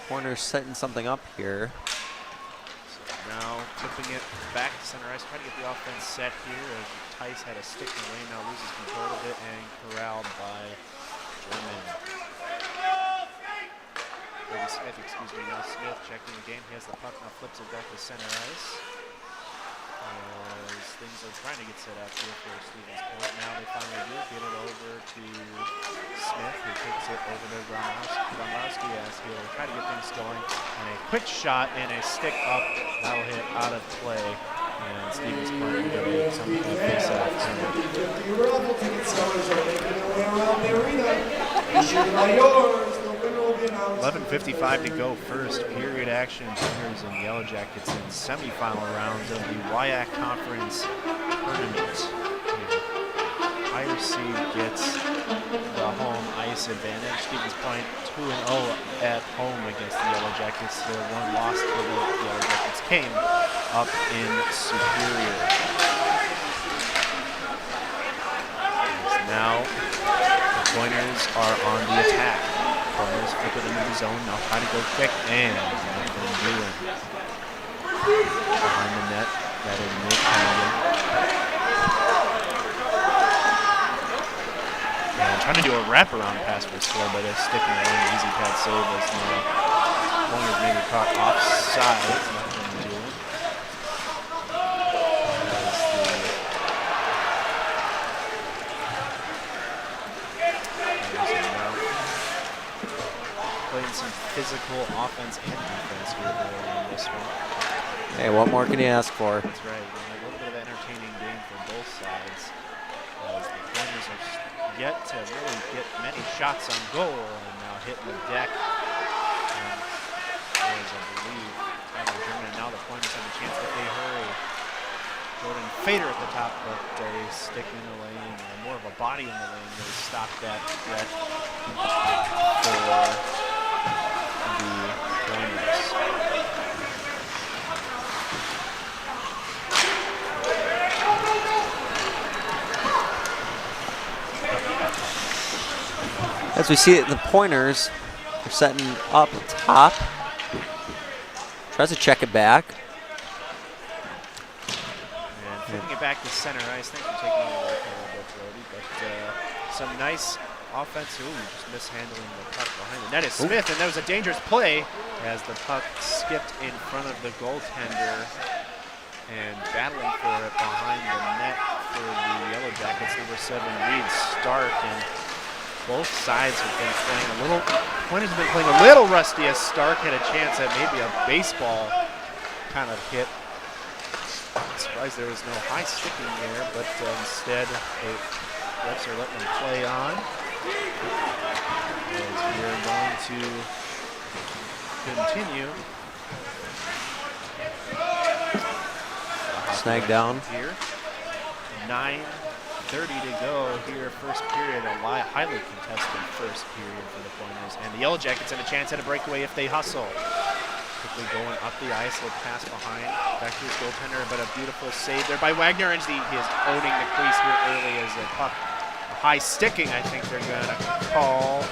Corner's setting something up here. So now flipping it back to center ice, trying to get the offense set here as Tice had a stick in the lane, now loses control of it and corralled by German. Brady Smith, excuse me, now Smith checking the game. He has the puck, now flips it back to center ice. As things are trying to get set up here for Stevens Point. Now they finally do get it over to Smith, who takes it over to Gromowski as he'll try to get things going. And a quick shot and a stick up, that'll hit out of play. And Stevens Point will get some face off. 11:55 to go, first period action. Juniors and Yellow Jackets in semifinal rounds of the WIAC Conference tournament. Higher seed gets the home ice advantage. Stevens Point 2-0 at home against the Yellow Jackets. Their one loss to the Yellow Jackets came up in Superior. Now the Pointers are on the attack. Pointers flip it into the zone, now try to go quick, and nothing doing. Behind the net, that is Nick Hannigan. And trying to do a wraparound pass for score, but it's sticking in an easy pad save as now Pointers maybe caught offside. Nothing doing. Playing some physical offense and defense here in this one. Hey, what more can you ask for? That's right. A little bit of an entertaining game for both sides. As the Pointers are yet to really get many shots on goal, and now hitting the deck. And as I believe Tyler German, and now the Pointers have a chance if they hurry. Jordan Fader at the top, but they stick in the lane, or more of a body in the lane. They stop that threat for the Pointers. As we see it, the Pointers are setting up top. Tries to check it back. And flipping it back to center ice. Thanks for taking over there a little bit, Brody. But some nice offense. Ooh, just mishandling the puck behind the net is Smith, and that was a dangerous play as the puck skipped in front of the goaltender and battling for it behind the net for the Yellow Jackets. Number 7, Reed Stark, and both sides have been playing a little, Pointers have been playing a little rusty as Stark had a chance at maybe a baseball kind of hit. I'm surprised there was no high sticking there, but instead the refs are letting them play on. As we are going to continue. Snag down. Here. 9:30 to go here, first period. A highly contested first period for the Pointers. And the Yellow Jackets have a chance at a breakaway if they hustle. Quickly going up the ice, little pass behind, back to his goaltender, but a beautiful save there by Wagner, and he is owning the crease here early as the puck, high sticking, I think they're gonna call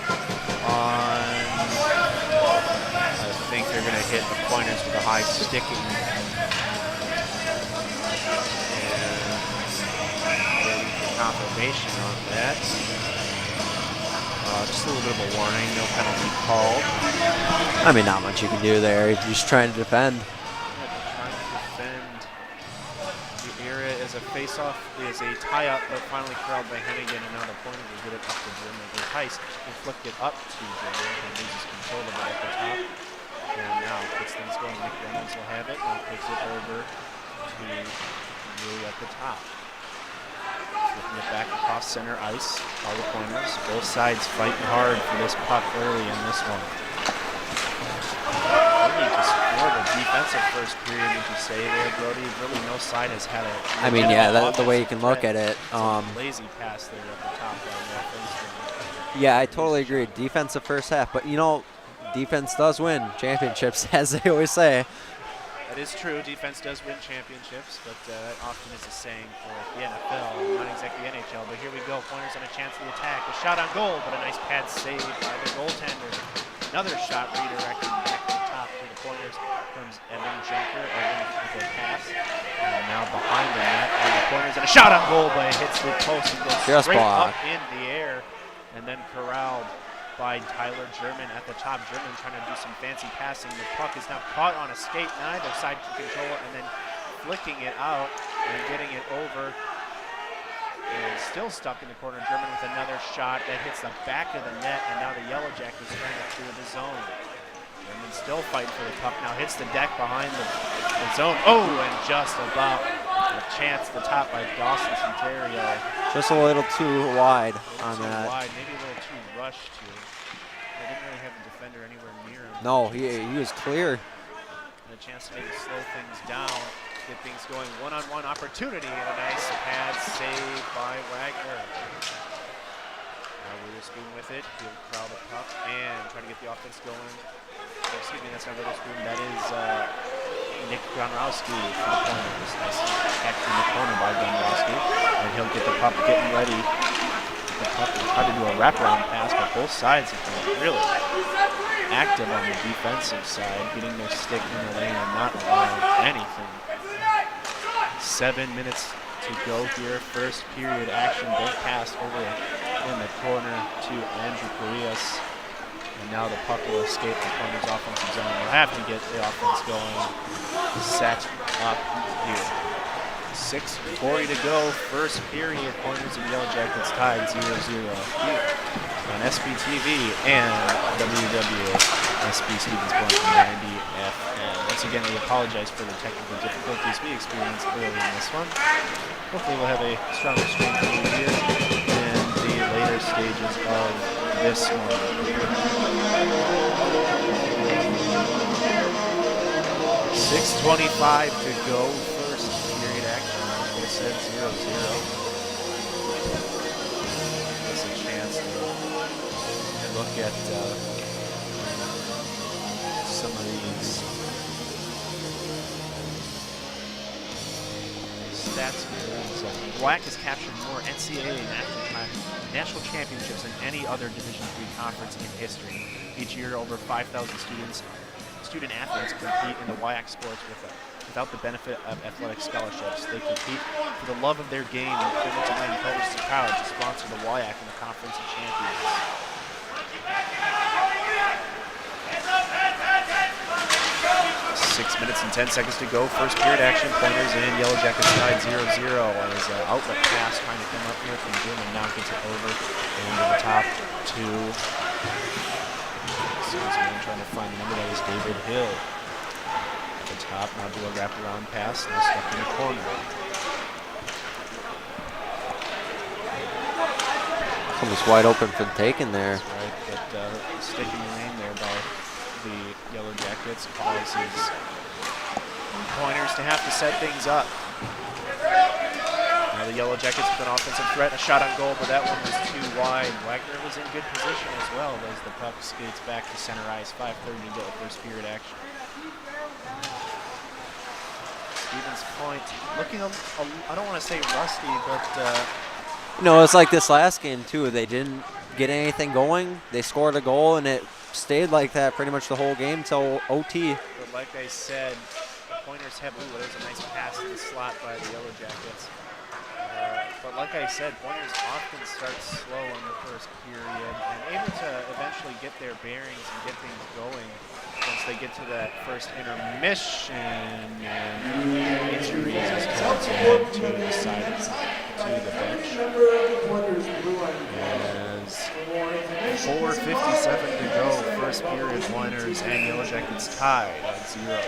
on, I think they're gonna hit the Pointers with a high sticking. And waiting for confirmation on that. Just a little bit of a warning, no penalty called. I mean, not much you can do there. You're just trying to defend. Trying to defend. The area is a face-off, is a tie-up, but finally corralled by Hennigan, and now the Pointers will get it up to German. And Tice will flick it up to German, and loses control of it at the top. And now gets things going. Nick Reynolds will have it, and takes it over to Louis at the top. Flipping it back across center ice. All the Pointers, both sides fighting hard for this puck early in this one. Really just more of a defensive first period, would you say there, Brody? Really no side has had a... I mean, yeah, that's the way you can look at it. Lazy pass there at the top. Yeah, I totally agree. Defensive first half, but you know, defense does win championships, as they always say. That is true. Defense does win championships, but that often is a saying for the NFL, not exactly NHL. But here we go. Pointers on a chance to attack. A shot on goal, but a nice pad save by the goaltender. Another shot redirected back corners comes Evan Jenker. Evan with a pass. And now behind the net on the corners. And a shot on goal, but it hits the post and goes Just straight blocked. up in the air. And then corralled by Tyler German at the top. German trying to do some fancy passing. The puck is now caught on a skate. Neither side can control it. And then flicking it out and getting it over. And still stuck in the corner. German with another shot that hits the back of the net, and now the Yellow Jackets trying to clear the zone. German still fighting for the puck. Now hits the deck behind the zone. Oh, and just about a chance to top by Dawson Centerio. Just a little too wide on Too that. wide, maybe a little too rushed too. They didn't really have a defender anywhere near him. No, he was clear. And a chance to maybe slow things down. Get things going, one-on-one opportunity, and a nice pad save by Wagner. Now Witherspoon with it, he'll crowd the puck and try to get the offense going. Oh, excuse me, that's not Witherspoon, that is Nick Gronrowski from the corner. This nice catch in the corner by Gronrowski, and he'll get the puck getting ready. The puck will try to do a wraparound pass, but both sides have been really active on the defensive side, getting their stick in the lane and not allowing anything. 7 minutes to go here. First period action. Big pass over in the corner to Andrew Correas. And now the puck will escape the corner's offensive zone. We'll have to get the offense going. Set up here. 6:40 to go. First period. Corners and Yellow Jackets tied 0-0 here on SBTV and WWSB Stevens Point 90 FM. Once again, we apologize for the technical difficulties we experienced early in this one. Hopefully we'll have a stronger stream for you here in the later stages of this one. 6:25 to go. First period action. Like I said, 0-0. It's a chance to look at some of these stats. WIAC has captured more NCAA national championships than any other Division III conference in history. Each year, over 5,000 student athletes compete in the WIAC sports without the benefit of athletic scholarships. They compete for the love of their game and privilege of being published to proud to sponsor the WIAC and the Conference of Champions. 6 minutes and 10 seconds to go. First period action. Pointers and Yellow Jackets tied 0-0 as an outlet pass trying to come up here from German. Now gets it over and to the top to, I'm trying to find the number. That is David Hill. At the top, now do a wraparound pass. Now stuck in the corner. Almost wide open for the taking there. That's right, but sticking lane there by the Yellow Jackets causes Pointers to have to set things up. Now the Yellow Jackets with an offensive threat, a shot on goal, but that one was too wide. Wagner was in good position as well as the puck skates back to center ice. 5:30 to go, first period action. Stevens Point looking, I don't want to say rusty, but No, it's like this last game too. They didn't get anything going. They scored a goal and it stayed like that pretty much the whole game till OT. but like I said, the Pointers have, ooh, that was a nice pass to the slot by the Yellow Jackets. But like I said, Pointers often start slow in the first period and able to eventually get their bearings and get things going once they get to that first intermission. And injuries is told to head to the side, to the bench. As 4:57 to go, first period, Pointers and Yellow Jackets tied at 0.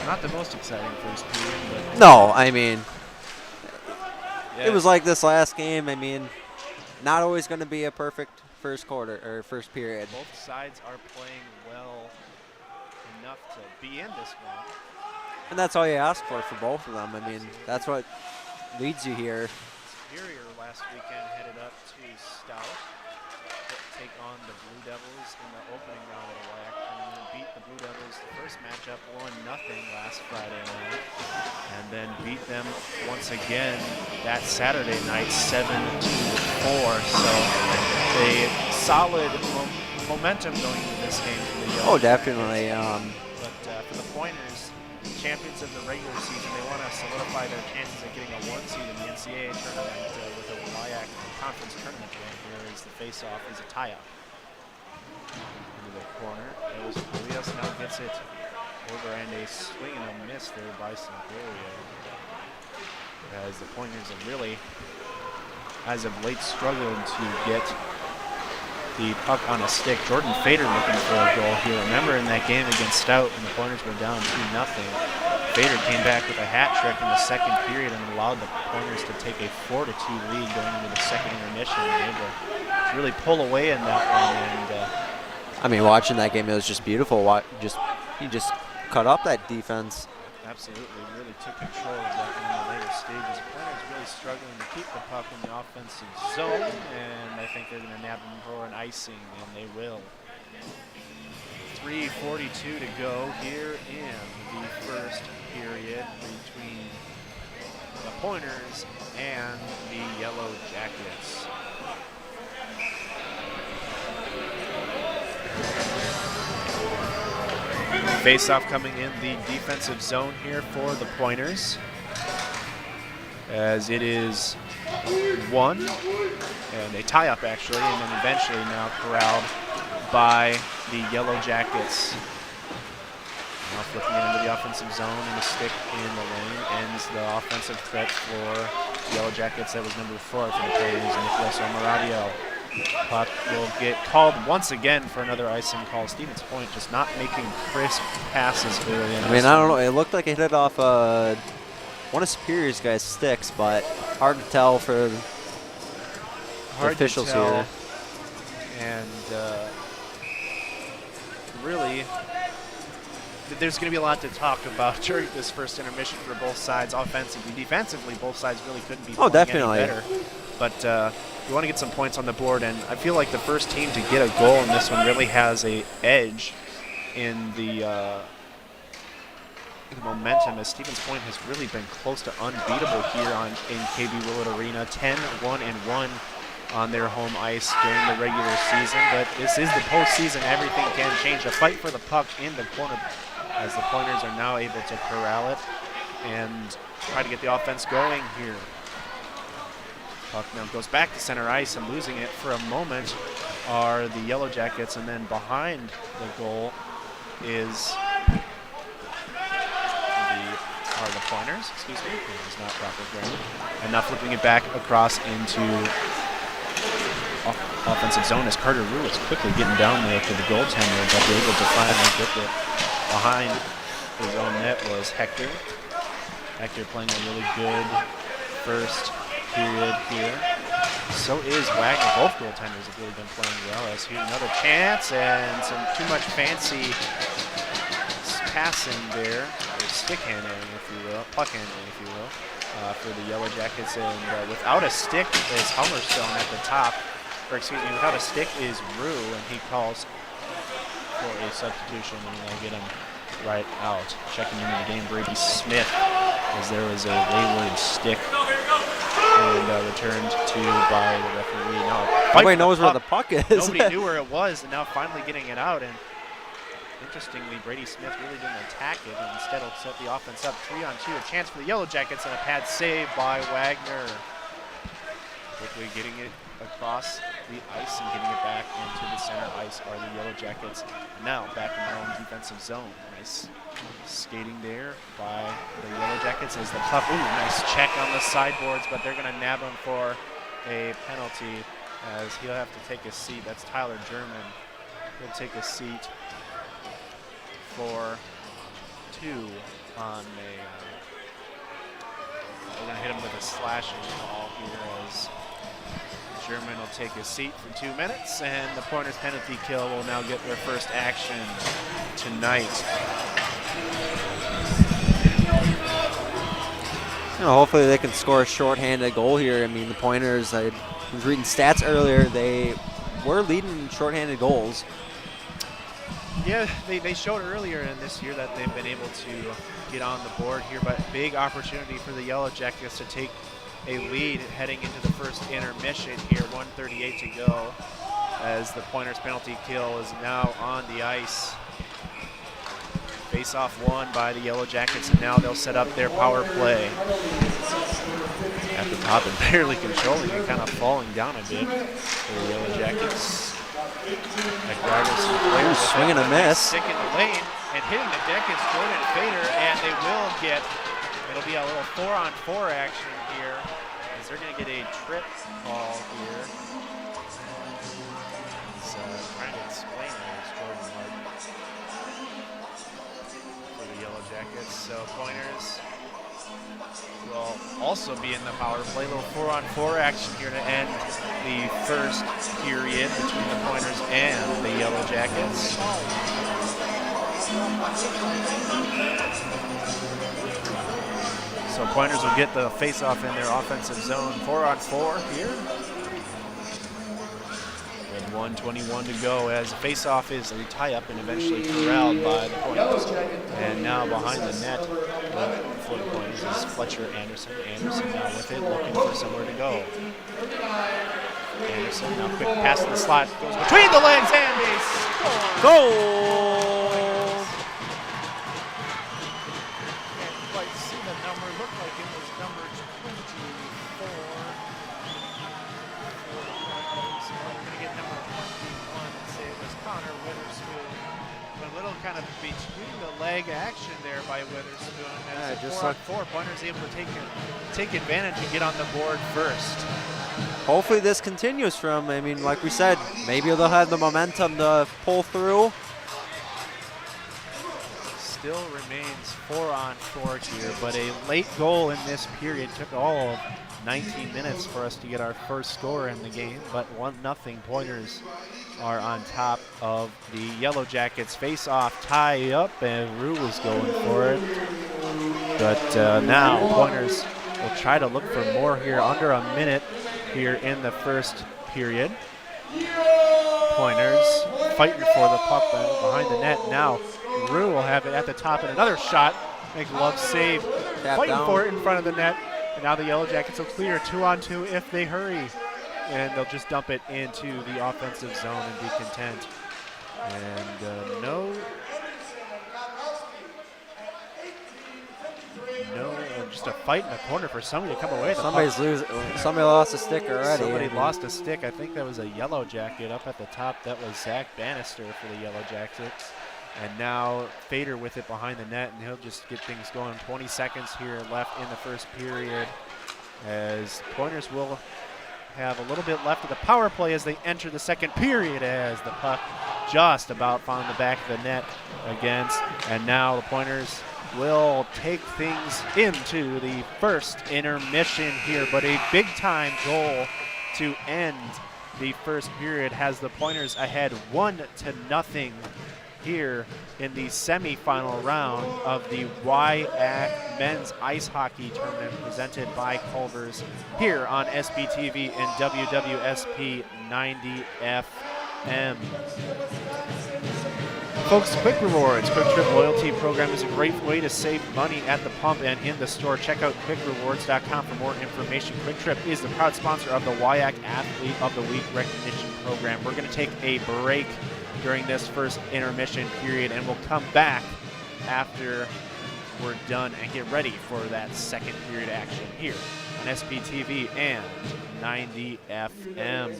Not the most exciting first period, but No, I mean, yeah. it was like this last game. I mean, not always going to be a perfect first quarter or first period. Both sides are playing well enough to be in this one. And that's all you ask for both of them. I mean, that's what leads you here. Superior last weekend headed up to Stout to take on the Blue Devils in the opening round of the WIAC and beat the Blue Devils the first matchup 1-0 last Friday night, and then beat them once again that Saturday night 7-4. So a solid momentum going into this game for the Oh, Yellow definitely. But for the Pointers, champions of the regular season, they want to solidify their chances of getting a 1 seed in the NCAA tournament with a WIAC conference tournament game here as the face-off is a tie-up. Into the corner, Elias now gets it over and a swing and a miss there by Sinclair. As the Pointers have really, as of late, struggled to get the puck on a stick. Jordan Fader looking for a goal here. Remember in that game against Stout when the Pointers were down 2-0, Fader came back with a hat trick in the second period and allowed the Pointers to take a 4-2 lead going into the second intermission and able to really pull away in that one. And I mean, watching that game, it was just beautiful. He just cut up that defense. absolutely really took control of that in the later stages. Pointers really struggling to keep the puck in the offensive zone, and I think they're going to nab them for an icing, and they will. 3:42 to go here in the first period between the Pointers and the Yellow Jackets. Face-off coming in the defensive zone here for the Pointers, as it is 1 and a tie-up actually, and then eventually now corralled by the Yellow Jackets. Now flipping it into the offensive zone, and a stick in the lane ends the offensive threat for the Yellow Jackets. That was number 4 for the Pointers, Nicholas Omoradio. Puck will get called once again for another icing call. Stevens Point just not making crisp passes early in. I mean, I don't know. It looked like it hit off one of Superior's guys' sticks, but hard to tell for the officials here. And really, there's going to be a lot to talk about during this first intermission for both sides, offensively, defensively. Both sides really couldn't be playing any better. But we want to get some points on the board, and I feel like the first team to get a goal in this one really has a edge in the momentum, as Stevens Point has really been close to unbeatable here in KB Willett Arena. 10-1-1 on their home ice during the regular season, but this is the postseason. Everything can change. A fight for the puck in the corner, as the Pointers are now able to corral it and try to get the offense going here. Puck now goes back to center ice, and losing it for a moment are the Yellow Jackets, and then behind the goal are the Pointers, excuse me. It is not proper grammar. And now flipping it back across into offensive zone as Carter Rue is quickly getting down there to the goaltender, but able to finally get it behind his own net was Hector. Hector playing a really good first period here. So is Wagner. Both goaltenders have really been playing well. As here's another chance, and some too much fancy passing there, or stick handling, if you will, puck handling, if you will, for the Yellow Jackets. And without a stick is Hummerstone at the top, or excuse me, without a stick is Rue, and he calls for a substitution, and they'll get him right out. Checking into the game, Brady Smith, as there was a wayward stick and returned to by the referee. Now, nobody knows where the puck is. Nobody knew where it was, and now finally getting it out. And interestingly, Brady Smith really didn't attack it, and instead will set the offense up 3-on-2. A chance for the Yellow Jackets, and a pad save by Wagner. Quickly getting it across the ice and getting it back into the center ice are the Yellow Jackets. Now back in their own defensive zone. Nice skating there by the Yellow Jackets as the puck. Ooh, nice check on the sideboards, but they're going to nab him for a penalty as he'll have to take a seat. That's Tyler German. He'll take a seat for 2 on a. We're going to hit him with a slashing call here as German will take his seat for 2 minutes, and the Pointers penalty kill will now get their first action tonight. You know, hopefully they can score a shorthanded goal here. I mean, the Pointers, I was reading stats earlier, they were leading shorthanded goals. Yeah, they showed earlier in this year that they've been able to get on the board here, but big opportunity for the Yellow Jackets to take a lead heading into the first intermission here. 1:38 to go as the Pointers penalty kill is now on the ice. Face-off won by the Yellow Jackets, and now they'll set up their power play. At the top and barely controlling and kind of falling down a bit for the Yellow Jackets. Ooh, swing and a miss. Stick in the lane and hitting the deck is Jordan Fader, and they will get, it'll be a little 4-on-4 action here, as they're going to get a trip call here. He's trying to explain it as Jordan White for the Yellow Jackets. So Pointers will also be in the power play. A little 4-on-4 action here to end the first period between the Pointers and the Yellow Jackets. So Pointers will get the face-off in their offensive zone. 4-on-4 here. And 1:21 to go as the face-off is a tie-up and eventually corralled by the Pointers. And now behind the net for the Pointers is Fletcher Anderson. Anderson now with it, looking for somewhere to go. Anderson now quick pass to the slot, goes between the legs and they score. Goal! Can't quite see the number. Looked like it was number 24. We're going to get number 21 and say it was Connor Witherspoon. But a little kind of between the leg action there by Witherspoon. As just 4-on-4, Pointers able to take advantage and get on the board first. Hopefully this continues from, I mean, like we said, maybe they'll have the momentum to pull through. Still remains 4-on-4 here, but a late goal in this period took all of 19 minutes for us to get our first score in the game, but 1-0 Pointers are on top of the Yellow Jackets. Face-off tie up, and Rue was going for it. But now Pointers will try to look for more here, under a minute here in the first period. Pointers fighting for the puck behind the net. Now Rue will have it at the top, and another shot. Make love save. Fighting for it in front of the net. And now the Yellow Jackets will clear 2-on-2 if they hurry. And they'll just dump it into the offensive zone and be content. And just a fight in the corner for somebody to come away. Somebody lost a stick already. Somebody lost a stick. I think that was a Yellow Jacket up at the top. That was Zach Bannister for the Yellow Jackets. And now Fader with it behind the net, and he'll just get things going. 20 seconds here left in the first period, as Pointers will have a little bit left of the power play as they enter the second period, as the puck just about found the back of the net against. And now the Pointers will take things into the first intermission here, but a big-time goal to end the first period has the Pointers ahead 1-0 here in the semifinal round of the WIAC Men's Ice Hockey Tournament presented by Culver's here on SBTV and WWSP 90 FM. Folks, Quick Rewards, Quick Trip Loyalty Program is a great way to save money at the pump and in the store. Check out QuickRewards.com for more information. Quick Trip is the proud sponsor of the WIAC Athlete of the Week recognition program. We're going to take a break during this first intermission period, and we'll come back after we're done and get ready for that second period action here on SPTV and 90 FM.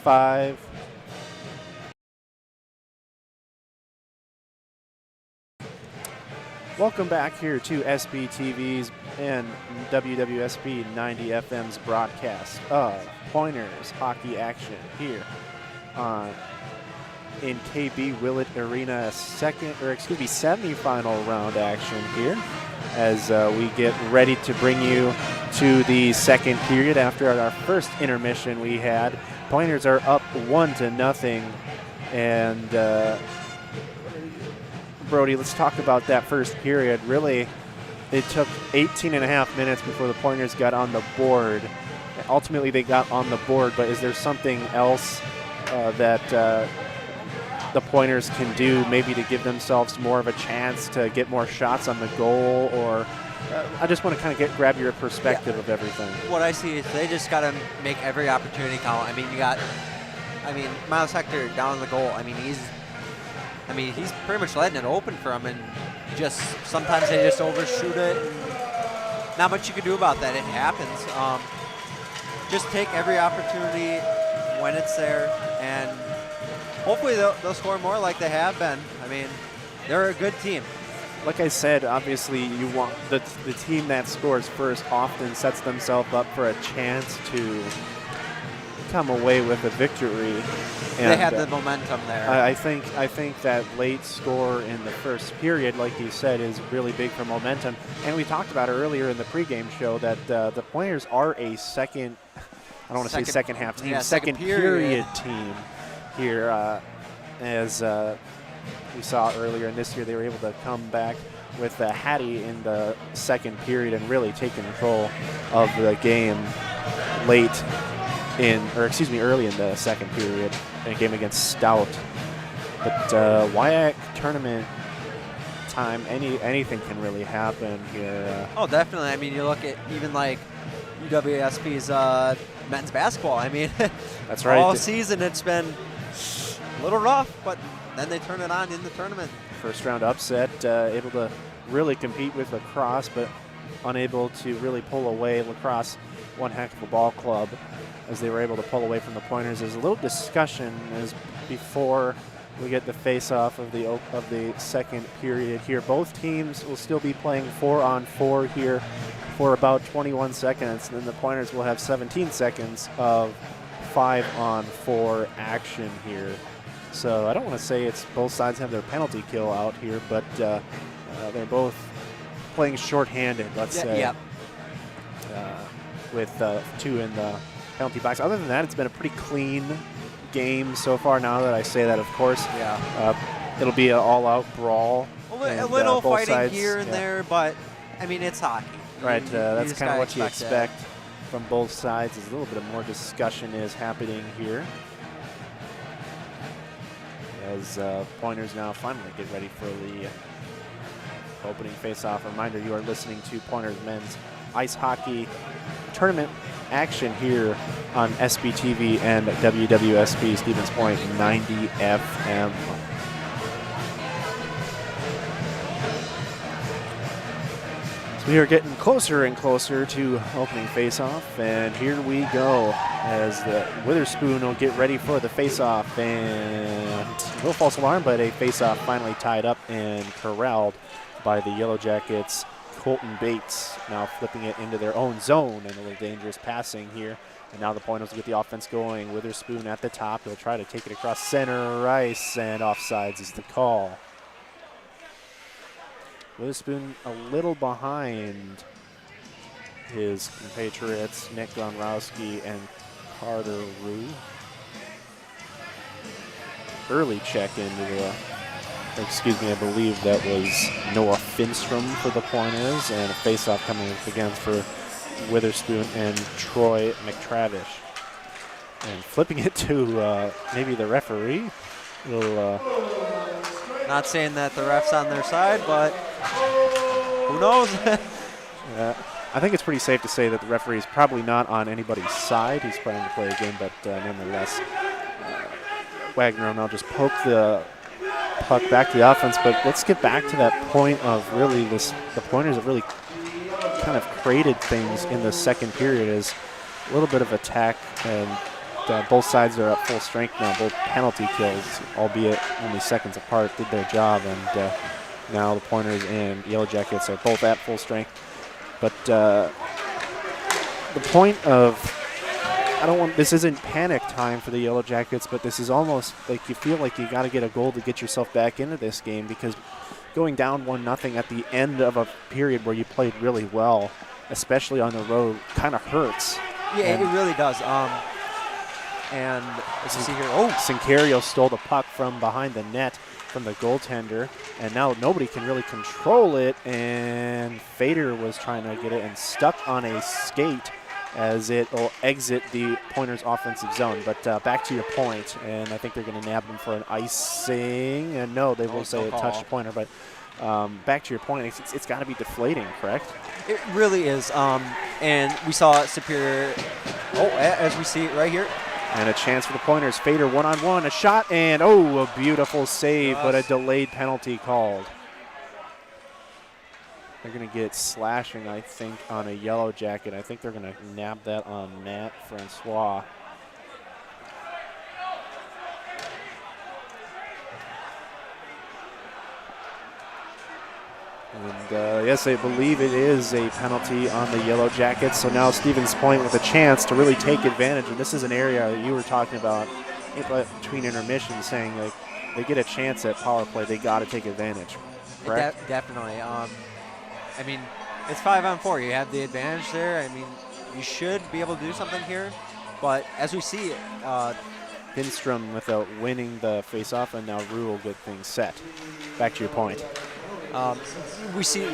6-5. Welcome back here to SBTV's and WWSB 90 FM's broadcast of Pointers hockey action here in KB Willett Arena, semifinal round action here as we get ready to bring you to the second period. After our first intermission we had, Pointers are up 1-0, and Brody, let's talk about that first period. Really, it took 18.5 minutes before the Pointers got on the board. Ultimately, they got on the board, but is there something else that the Pointers can do maybe to give themselves more of a chance to get more shots on the goal? Or I just want to kind of grab your perspective of everything. What I see is they just got to make every opportunity count. Miles Hector down the goal. He's pretty much letting it open for him, and just sometimes they just overshoot it. And not much you can do about that. It happens. Just take every opportunity when it's there, and hopefully they'll score more like they have been. They're a good team. Like I said, obviously you want the team that scores first often sets themselves up for a chance to come away with a victory. And they had the momentum there. I think that late score in the first period, like you said, is really big for momentum. And we talked about earlier in the pregame show that the Pointers are a second half team, second period team here. As we saw earlier, and this year they were able to come back with Hattie in the second period and really take control of the game early in the second period in a game against Stout. But WIAC tournament time, anything can really happen here. Oh, definitely. You look at even like UWSP's men's basketball. That's right. All season it's been a little rough, but then they turn it on in the tournament. First round upset, able to really compete with lacrosse, but unable to really pull away. Lacrosse, one heck of a ball club, as they were able to pull away from the Pointers. There's a little discussion as before we get the face-off of the second period here. Both teams will still be playing 4-on-4 here for about 21 seconds. And then the Pointers will have 17 seconds of 5-on-4 action here. So I don't want to say it's both sides have their penalty kill out here, but they're both playing shorthanded, let's say. Yep. With 2 in the penalty box. Other than that, it's been a pretty clean game so far. Now that I say that, of course, it'll be an all-out brawl. A little fighting sides, here and there, but it's hockey. Right, that's just kind of what you expect expect from both sides. As a little bit more discussion is happening here, as Pointers now finally get ready for the opening face-off. Reminder: you are listening to Pointers men's ice hockey tournament action here on SBTV and WWSB Stevens Point 90 FM. So we are getting closer and closer to opening face-off, and here we go as the Witherspoon will get ready for the face-off, and no false alarm, but a face-off finally tied up and corralled by the Yellow Jackets. Colton Bates now flipping it into their own zone, and a little dangerous passing here. And now the Pointers will get the offense going. Witherspoon at the top. He'll try to take it across center ice, and offsides is the call. Witherspoon a little behind his compatriots, Nick Gonrowski and Carter Rue. Early check into the I believe that was Noah Finstrom for the Pointers, and a face-off coming up again for Witherspoon and Troy McTravish. And flipping it to maybe the referee. Not saying that the ref's on their side, but who knows? I think it's pretty safe to say that the referee is probably not on anybody's side. He's trying to play a game, but nonetheless, Wagner will now just poke the puck back to the offense. But let's get back to that point of really the Pointers have really kind of created things in the second period. Is a little bit of attack and both sides are at full strength now. Both penalty kills, albeit only seconds apart, did their job, and now the Pointers and Yellow Jackets are both at full strength. But the point of, this isn't panic time for the Yellow Jackets, but this is almost like you feel like you got to get a goal to get yourself back into this game, because going down 1-0 at the end of a period where you played really well, especially on the road, kind of hurts. Yeah, it really does. And let's see here. Oh, Sincario stole the puck from behind the net from the goaltender, and now nobody can really control it, and Fader was trying to get it and stuck on a skate as it will exit the Pointers' offensive zone. But back to your point, and I think they're going to nab them for an icing. And no, they will say it touched Pointer, but back to your point, it's got to be deflating, correct? It really is. And we saw Superior, as we see it right here. And a chance for the Pointers. Fader one-on-one, a shot, and a beautiful save, but a delayed penalty called. They're going to get slashing, I think, on a Yellow Jacket. I think they're going to nab that on Matt Francois. And yes, I believe it is a penalty on the Yellow Jackets. So now Stevens Point with a chance to really take advantage. And this is an area that you were talking about between intermissions, saying like they get a chance at power play, they got to take advantage. Correct? Definitely. I mean, it's 5-on-4. You have the advantage there. I mean, you should be able to do something here. But as we see, Lindstrom without winning the face-off, and now Rue will get things set. Back to your point. We see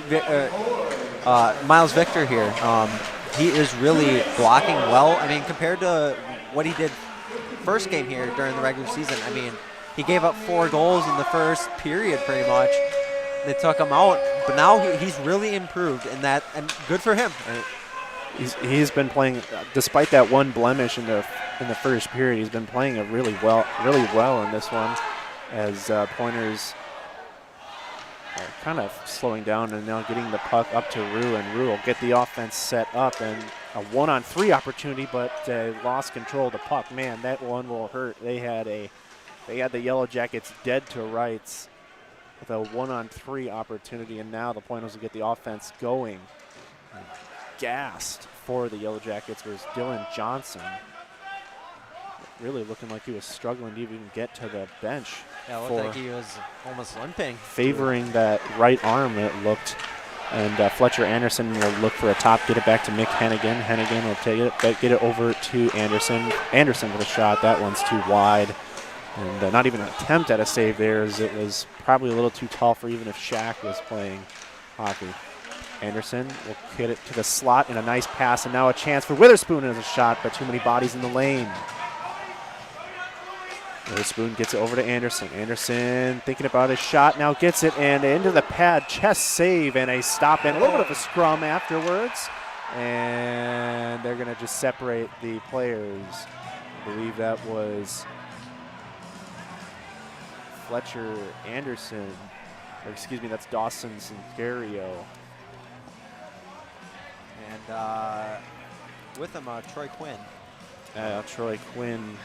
Miles Victor here. He is really blocking well. I mean, compared to what he did first game here during the regular season, I mean, he gave up 4 goals in the first period pretty much. They took him out, but now he's really improved in that, and good for him. He's been playing, despite that one blemish in the first period, he's been playing it really well in this one, as Pointers are kind of slowing down and now getting the puck up to Rue, and Rue will get the offense set up, and a 1-on-3 opportunity, but lost control of the puck. Man, that one will hurt. They had the Yellow Jackets dead to rights with a 1-on-3 opportunity, and now the Pointers will get the offense going. Gassed for the Yellow Jackets was Dylan Johnson, really looking like he was struggling to even get to the bench. Yeah, it looked like he was almost limping. Favoring that right arm, it looked. And Fletcher Anderson will look for a top, get it back to Mick Hennigan. Hennigan will take it, get it over to Anderson. Anderson with a shot. That one's too wide. And not even an attempt at a save there, as it was probably a little too tall for even if Shaq was playing hockey. Anderson will hit it to the slot, and a nice pass, and now a chance for Witherspoon as a shot, but too many bodies in the lane. Witherspoon gets it over to Anderson. Anderson thinking about his shot, now gets it, and into the pad, chest save, and a stop, and a little bit of a scrum afterwards. And they're going to just separate the players. I believe that was Fletcher Anderson, or excuse me, that's Dawson Sincario. And with him, Troy Quinn. Troy Quinn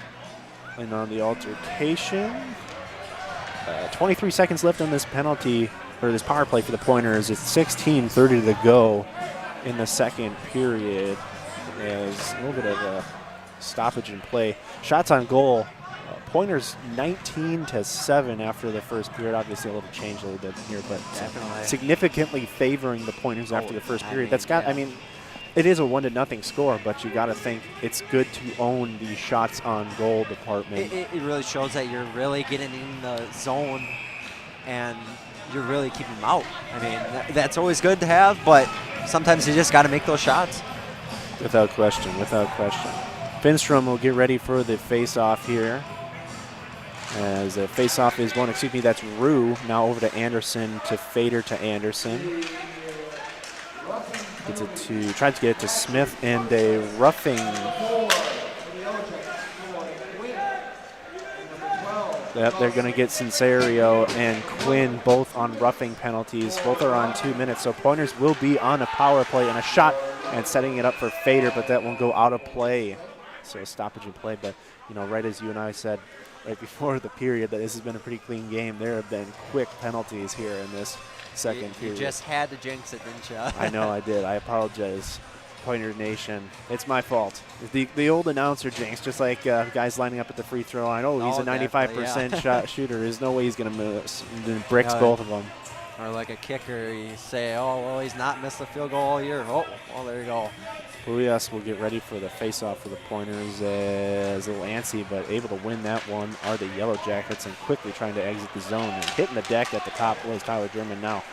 in on the altercation. 23 seconds left on this penalty, or this power play for the Pointers. It's 16:30 to go in the second period. There's a little bit of a stoppage in play. Shots on goal. Pointers 19-7 after the first period. Obviously a little change a little bit here, but definitely significantly favoring the Pointers after the first period. I mean, it is a 1-0 score, but you got to think it's good to own the shots on goal department. It really shows that you're really getting in the zone and you're really keeping them out. I mean, that's always good to have, but sometimes you just got to make those shots. Without question, without question. Finstrom will get ready for the face-off here. As the face-off is one, excuse me, that's Rue. Now over to Anderson, to Fader to Anderson. Tries to get it to Smith, and a roughing. Yep, they're going to get Sincario and Quinn both on roughing penalties. Both are on 2 minutes, so Pointers will be on a power play and a shot, and setting it up for Fader, but that won't go out of play. so a stoppage in play. But, you know, right as you and I said right before the period that this has been a pretty clean game, there have been quick penalties here in this second period. You just had to jinx it, didn't you? I know I did. I apologize, Pointer Nation. It's my fault. The old announcer jinx, just like guys lining up at the free throw line. Oh, he's a 95% shot shooter. There's no way he's going to miss. Bricks both of them. Or like a kicker, you say, oh, well, he's not missed a field goal all year. Oh, well, there you go. WIAC will get ready for the face-off for the Pointers as a little antsy, but able to win that one are the Yellow Jackets, and quickly trying to exit the zone. And hitting the deck at the top was Tyler German. Now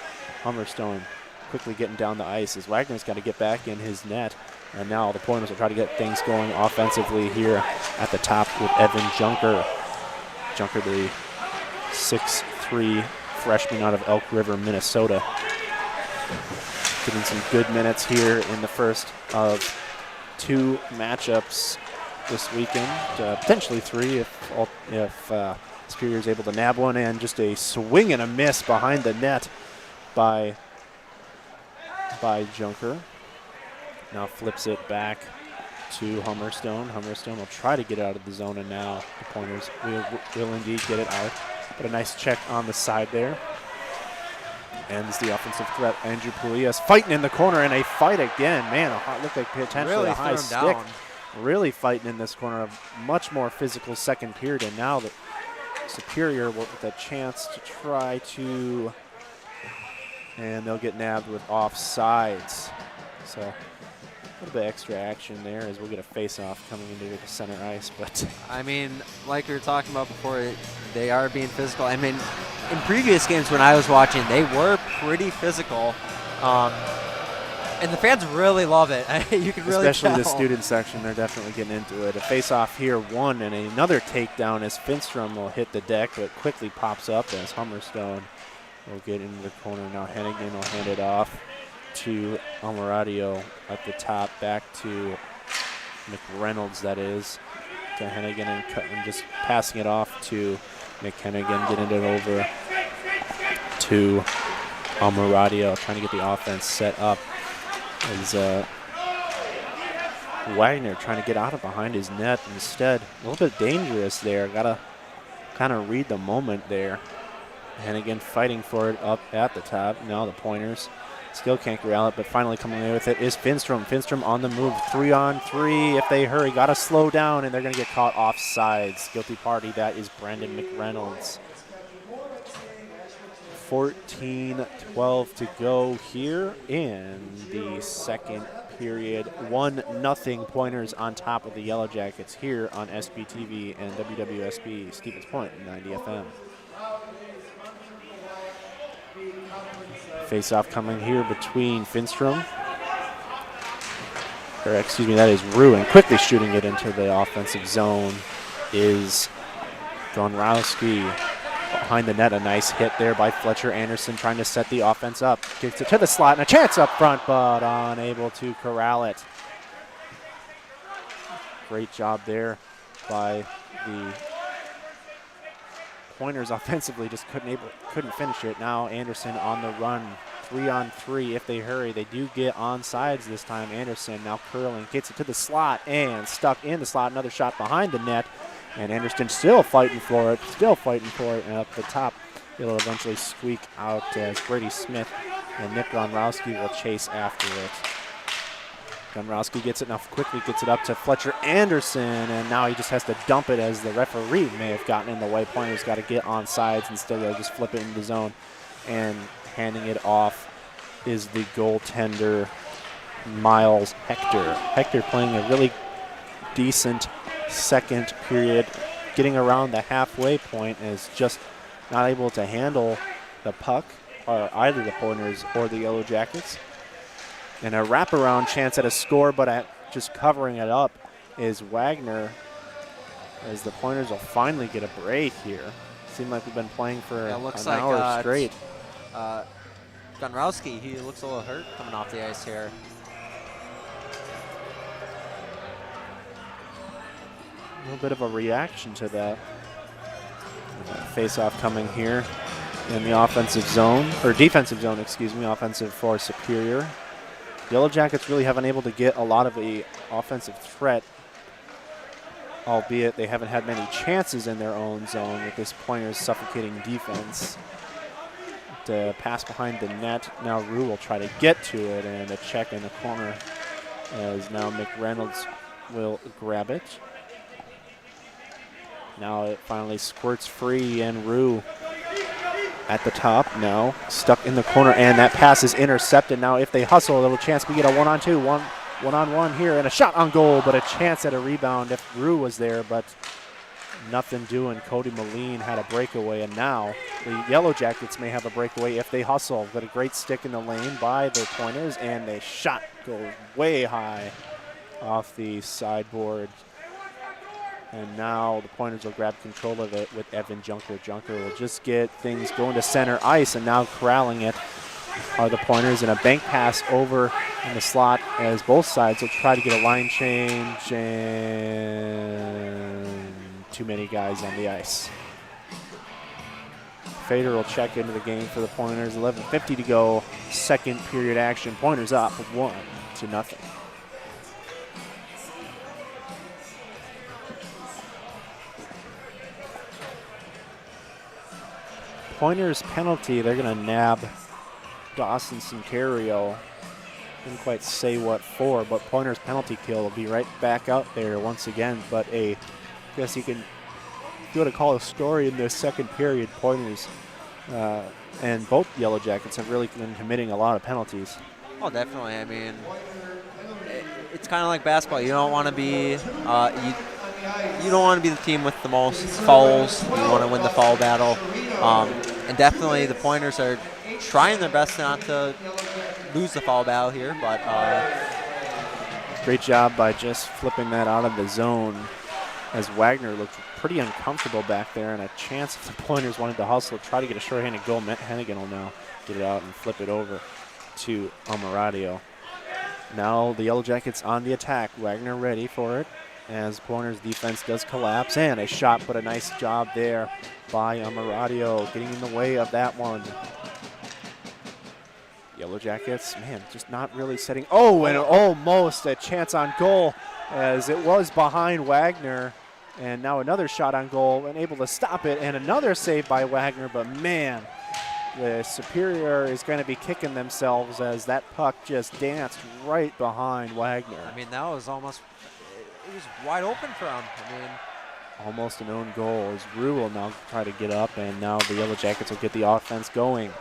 Hummerstone quickly getting down the ice as Wagner's got to get back in his net. And now the Pointers will try to get things going offensively here at the top with Evan Junker. Junker, the 6'3" freshman out of Elk River, Minnesota. Getting some good minutes here in the first of 2 matchups this weekend. Potentially 3 if Superior is able to nab one, and just a swing and a miss behind the net by Junker. Now flips it back to Hummerstone. Hummerstone will try to get out of the zone, and now the Pointers will indeed get it out. But a nice check on the side there. Ends the offensive threat. Andrew Puglias fighting in the corner, and a fight again. Man, looked like potentially really a high stick. Down. Really fighting in this corner. A much more physical second period, and now the Superior will get a chance to try to, and they'll get nabbed with offsides. So a little bit extra action there as we'll get a face-off coming into the center ice. But I mean, like we were talking about before, they are being physical. I mean, in previous games when I was watching, they were pretty physical. And the fans really love it. You can really especially tell. The student section, they're definitely getting into it. A face-off here, one, and another takedown as Finstrom will hit the deck, but quickly pops up as Hummerstone will get into the corner. Now Hennigan will hand it off to Almoradio at the top, back to McReynolds, that is, to Hennigan, and just passing it off to McHennigan, getting it over to Almoradio, trying to get the offense set up. Is Wagner trying to get out of behind his net instead. A little bit dangerous there. Got to kind of read the moment there. And again, fighting for it up at the top. Now the Pointers still can't corral it, but finally coming away with it is Finstrom. Finstrom on the move, 3-on-3. If they hurry, got to slow down, and they're going to get caught offsides. Guilty party, that is Brandon McReynolds. 14-12 to go here in the second period. 1-0 Pointers on top of the Yellow Jackets here on SBTV and WWSB Stevens Point 90 FM. Face-off coming here between Finstrom. Or excuse me, that is Ruin. Quickly shooting it into the offensive zone is Gonrowski. Behind the net, a nice hit there by Fletcher Anderson, trying to set the offense up. Gets it to the slot, and a chance up front, but unable to corral it. Great job there by the Pointers offensively, just couldn't finish it. Now Anderson on the run, 3-on-3. If they hurry, they do get onsides this time. Anderson now curling, gets it to the slot, and stuck in the slot. Another shot behind the net. And Anderson still fighting for it, and up the top, it'll eventually squeak out as Brady Smith and Nick Gonrowski will chase after it. Gonrowski gets it now, quickly gets it up to Fletcher Anderson, and now he just has to dump it as the referee may have gotten in the way. Pointers got to get on sides, instead they'll just flip it into the zone, and handing it off is the goaltender, Miles Hector. Hector playing a really decent second period, getting around the halfway point, and is just not able to handle the puck, or either the Pointers or the Yellow Jackets. And a wraparound chance at a score, but at just covering it up is Wagner, as the Pointers will finally get a break here. Seemed like we've been playing for an hour straight. Gonrowski, he looks a little hurt coming off the ice here. A little bit of a reaction to that. Face-off coming here in the offensive zone, or defensive zone, excuse me, offensive for Superior. Yellow Jackets really haven't able to get a lot of the offensive threat albeit they haven't had many chances in their own zone with this Pointers suffocating defense. To pass behind the net. Now Rue will try to get to it, and a check in the corner as now McReynolds will grab it. Now it finally squirts free, and Rue at the top now, stuck in the corner, and that pass is intercepted. Now if they hustle, a little chance we get a one-on-two, one-on-one here, and a shot on goal, but a chance at a rebound if Rue was there, but nothing doing. Cody Moline had a breakaway, and now the Yellow Jackets may have a breakaway if they hustle. Got a great stick in the lane by the Pointers, and a shot goes way high off the sideboard. And now the Pointers will grab control of it with Evan Junker. Junker will just get things going to center ice, and now corralling it are the Pointers, and a bank pass over in the slot as both sides will try to get a line change, and too many guys on the ice. Fader will check into the game for the Pointers. 11:50 to go, second period action. Pointers up 1-0. Pointers penalty, they're gonna nab Dawson Sincario. Didn't quite say what for, but Pointers penalty kill will be right back out there once again, but I guess you can, if you want to call a story in this second period, Pointers and both Yellow Jackets have really been committing a lot of penalties. Oh, definitely. I mean, it's kind of like basketball. You don't want to be you don't want to be the team with the most fouls. You want to win the foul battle, and definitely the Pointers are trying their best not to lose the foul battle here. But great job by just flipping that out of the zone, as Wagner looked pretty uncomfortable back there, and a chance if the Pointers wanted to hustle, try to get a shorthanded goal. Hennigan will now get it out and flip it over to Amaradio. Now the Yellow Jackets on the attack. Wagner ready for it as Pointers defense does collapse, and a shot, but a nice job there by Amaradio getting in the way of that one. Yellow Jackets, man, just not really setting. Oh, and almost a chance on goal as it was behind Wagner. And now another shot on goal and able to stop it, and another save by Wagner. But man, the Superior is going to be kicking themselves as that puck just danced right behind Wagner. I mean, that was almost, it was wide open for him. I mean, almost an own goal as Rue will now try to get up, and now the Yellow Jackets will get the offense going.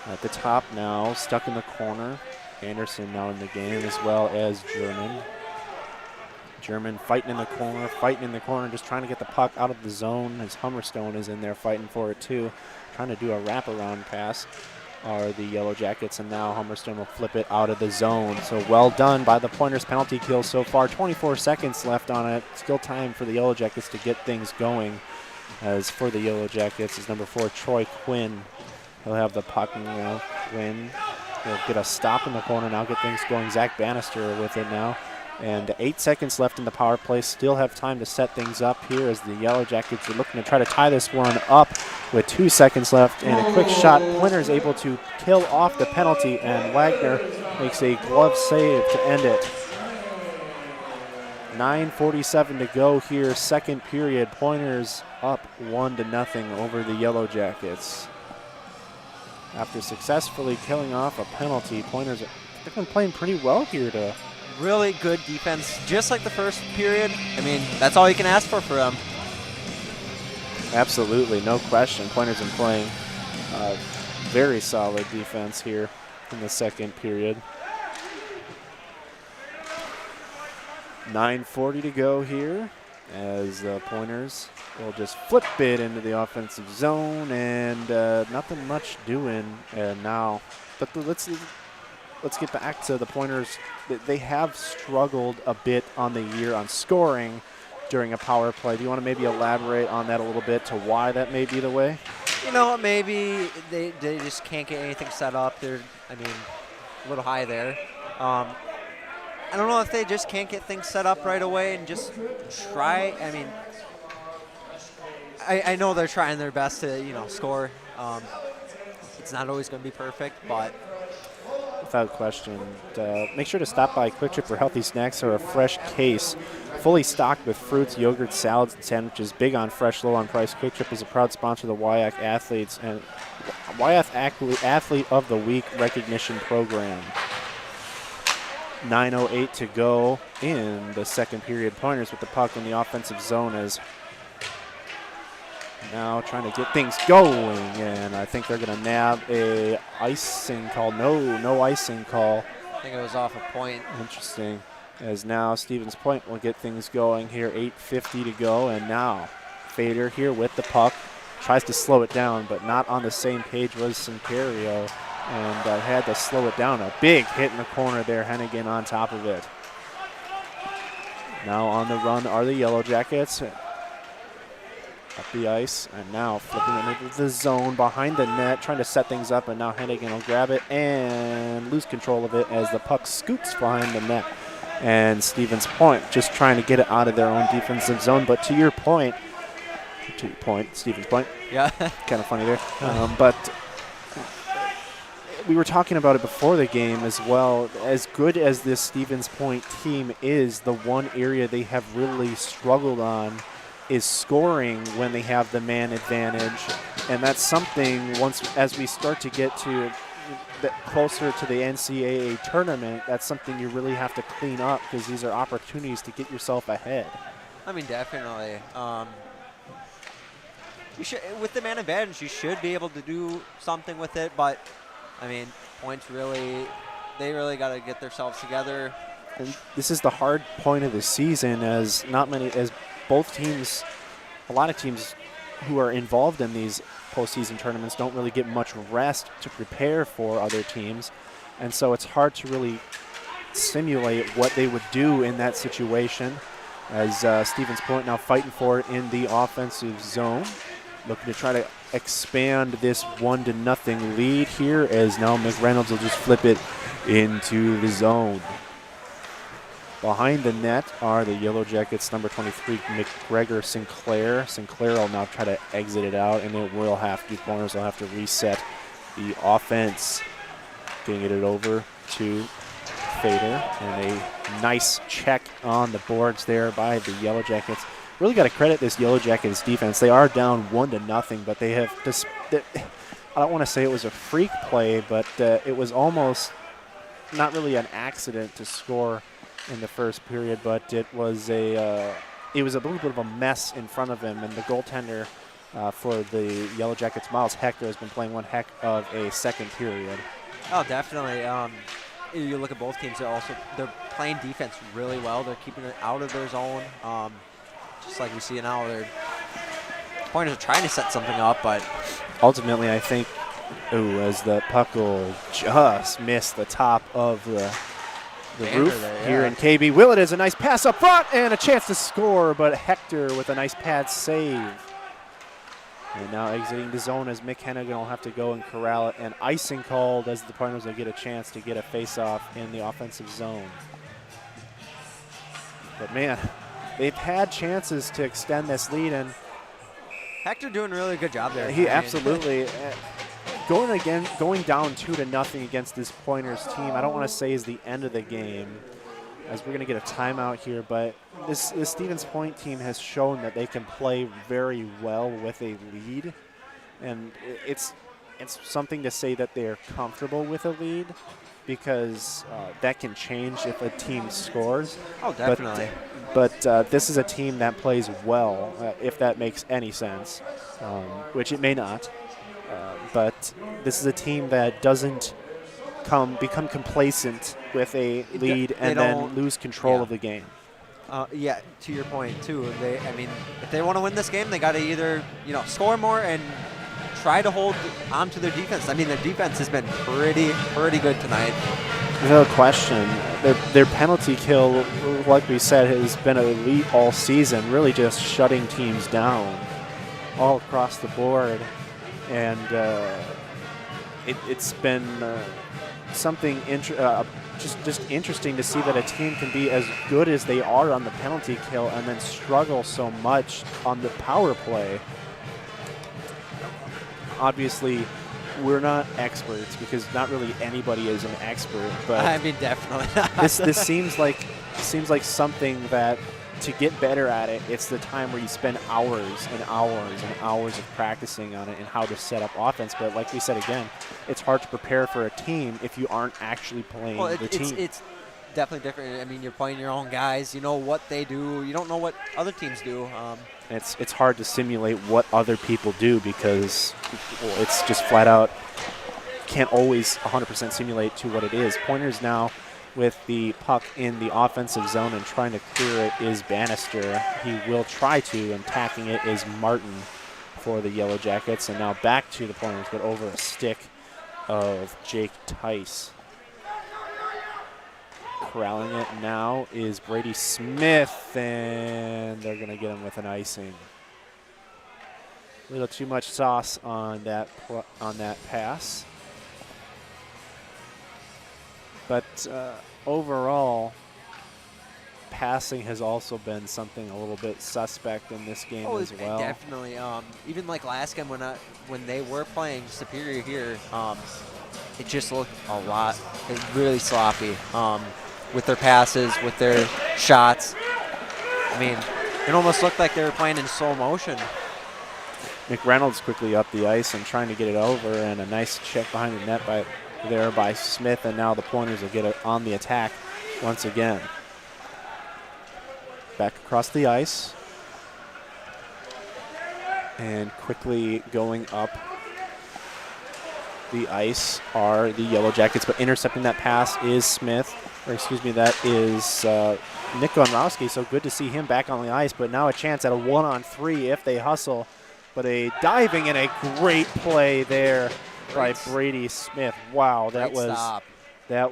At the top now, stuck in the corner. Anderson now in the game, as well as German. German fighting in the corner, just trying to get the puck out of the zone, as Hummerstone is in there fighting for it too. Trying to do a wraparound pass are the Yellow Jackets, and now Hummerstone will flip it out of the zone. So well done by the Pointers penalty kill so far. 24 seconds left on it. Still time for the Yellow Jackets to get things going. As for the Yellow Jackets is number 4, Troy Quinn. He'll have the puck, and Quinn will get a stop in the corner, now get things going. Zach Bannister with it now. And 8 seconds left in the power play. Still have time to set things up here as the Yellow Jackets are looking to try to tie this one up with 2 seconds left. And a quick shot. Pointer is able to kill off the penalty, and Wagner makes a glove save to end it. 9:47 to go here, second period. Pointers up 1-0 over the Yellow Jackets. After successfully killing off a penalty, Pointers, they've been playing pretty well here to really good defense, just like the first period. I mean, that's all you can ask for them. Absolutely, no question. Pointers been playing very solid defense here in the second period. 9:40 to go here as the Pointers will just flip it into the offensive zone, and nothing much doing now. But let's get back to the Pointers. They have struggled a bit on the year on scoring during a power play. Do you want to maybe elaborate on that a little bit to why that may be the way? You know, maybe they just can't get anything set up. They're, I mean, a little high there. I don't know if they just can't get things set up right away and just try. I mean, I know they're trying their best to, score. It's not always going to be perfect, but without question. Make sure to stop by Quick Trip for healthy snacks or a fresh case fully stocked with fruits, yogurt, salads, and sandwiches. Big on fresh, low on price. Quick Trip is a proud sponsor of the WIAC Athletes and WIAC Athlete of the Week recognition program. 9:08 to go in the second period. Pointers with the puck in the offensive zone as now trying to get things going, and I think they're going to nab a icing call. No icing call. I think it was off a point. Interesting. As now Stevens Point will get things going here. 8:50 to go, and now Fader here with the puck. Tries to slow it down, but not on the same page was Sincario, and had to slow it down. A big hit in the corner there. Hennigan on top of it. Now on the run are the Yellow Jackets. Up the ice, and now flipping it into the zone behind the net, trying to set things up, and now Hennigan will grab it and lose control of it as the puck scoots behind the net. And Stevens Point just trying to get it out of their own defensive zone. But to your point, Stevens Point. Yeah. Kind of funny there. But we were talking about it before the game as well. As good as this Stevens Point team is, the one area they have really struggled on is scoring when they have the man advantage. And that's something as we start to get to closer to the NCAA tournament, that's something you really have to clean up, because these are opportunities to get yourself ahead. I mean, definitely. You should, with the man advantage, you should be able to do something with it, but I mean, Points they really got to get themselves together. And this is the hard point of the season, as both teams, a lot of teams who are involved in these postseason tournaments don't really get much rest to prepare for other teams. And so it's hard to really simulate what they would do in that situation, as Stevens Point now fighting for it in the offensive zone, looking to try to expand this 1-0 lead here, as now McReynolds will just flip it into the zone. Behind the net are the Yellow Jackets, number 23, McGregor Sinclair. Sinclair will now try to exit it out, and it will have to, corners will have to reset the offense. Getting it over to Fader, and a nice check on the boards there by the Yellow Jackets. Really got to credit this Yellow Jackets defense. They are down 1-0, but they have this, I don't want to say it was a freak play, but it was almost not really an accident to score in the first period, but it was a little bit of a mess in front of him, and the goaltender for the Yellow Jackets, Miles Hector, has been playing one heck of a second period. Oh, definitely. You look at both teams; they're playing defense really well. They're keeping it out of their zone, just like we see now. Their Pointers are trying to set something up, but ultimately, I think, as the puck will just miss the top of the roof there, here in KB. Willett is a nice pass up front and a chance to score, but Hector with a nice pad save. And now exiting the zone as Mick Hennigan will have to go and corral it, and icing called as the Pointers will get a chance to get a face-off in the offensive zone. But man, they've had chances to extend this lead, and Hector doing a really good job there. He absolutely. Going down 2-0 against this Pointers team, I don't want to say is the end of the game, as we're going to get a timeout here, but this Stevens Point team has shown that they can play very well with a lead, and it's something to say that they're comfortable with a lead, because that can change if a team scores. Oh, definitely. But this is a team that plays well, if that makes any sense, which it may not. But this is a team that doesn't become complacent with a lead and then lose control of the game. Yeah, to your point too. If they want to win this game, they got to either score more and try to hold on to their defense. I mean, their defense has been pretty good tonight. No question. Their penalty kill, like we said, has been elite all season. Really, just shutting teams down all across the board. And it's been something just interesting to see that a team can be as good as they are on the penalty kill and then struggle so much on the power play. Obviously, we're not experts, because not really anybody is an expert. But I mean, definitely. this seems like something that to get better at it, it's the time where you spend hours and hours and hours of practicing on it and how to set up offense. But like we said again, it's hard to prepare for a team if you aren't actually playing the team. It's definitely different. I mean, you're playing your own guys. You know what they do. You don't know what other teams do. It's hard to simulate what other people do because it's just flat out can't always 100% simulate to what it is. Pointers now with the puck in the offensive zone and trying to clear it is Bannister. He will try to, and tacking it is Martin for the Yellow Jackets. And now back to the Pointers, but over a stick of Jake Tice. Corralling it now is Brady Smith, and they're going to get him with an icing. A little too much sauce on that pass. But overall, passing has also been something a little bit suspect in this game as well. Definitely. Even like last game when they were playing Superior here, it just looked really sloppy with their passes, with their shots. I mean, it almost looked like they were playing in slow motion. McReynolds quickly up the ice and trying to get it over, and a nice check behind the net by Smith, and now the Pointers will get it on the attack once again. Back across the ice. And quickly going up the ice are the Yellow Jackets, but intercepting that pass is Smith, or excuse me, that is Nick Gonrowski, so good to see him back on the ice, but now a chance at a 1-on-3 if they hustle, but a diving and a great play there by Brady Smith. Wow, that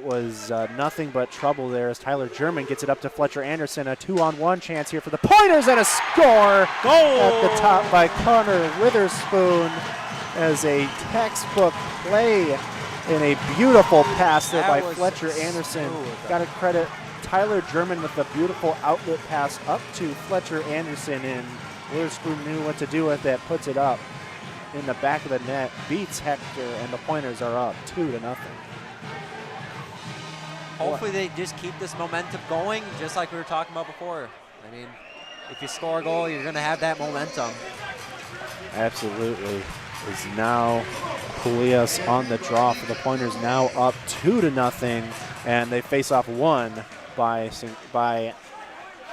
was nothing but trouble there as Tyler German gets it up to Fletcher Anderson. A 2-on-1 chance here for the Pointers, and a score! Goal! At the top by Connor Witherspoon as a textbook play and a beautiful pass there by Fletcher Anderson. Got to credit Tyler German with a beautiful outlet pass up to Fletcher Anderson, and Witherspoon knew what to do with it, puts it up in the back of the net, beats Hector, and the Pointers are up 2-0. Hopefully they just keep this momentum going, just like we were talking about before. I mean, if you score a goal, you're going to have that momentum. Absolutely. Is now Pulias on the draw for the Pointers, now up 2-0, and they face off one by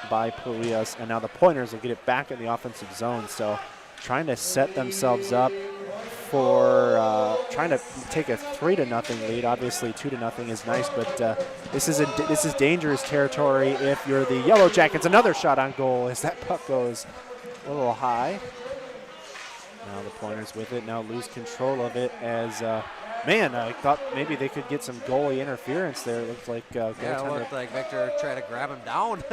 Pulias, and now the Pointers will get it back in the offensive zone. So trying to set themselves up for trying to take a 3-0 lead. Obviously 2-0 is nice, but this is dangerous territory if you're the Yellow Jackets. Another shot on goal as that puck goes a little high. Now the Pointers with it, now lose control of it as, man, I thought maybe they could get some goalie interference there. It looked like it looked like Victor tried to grab him down.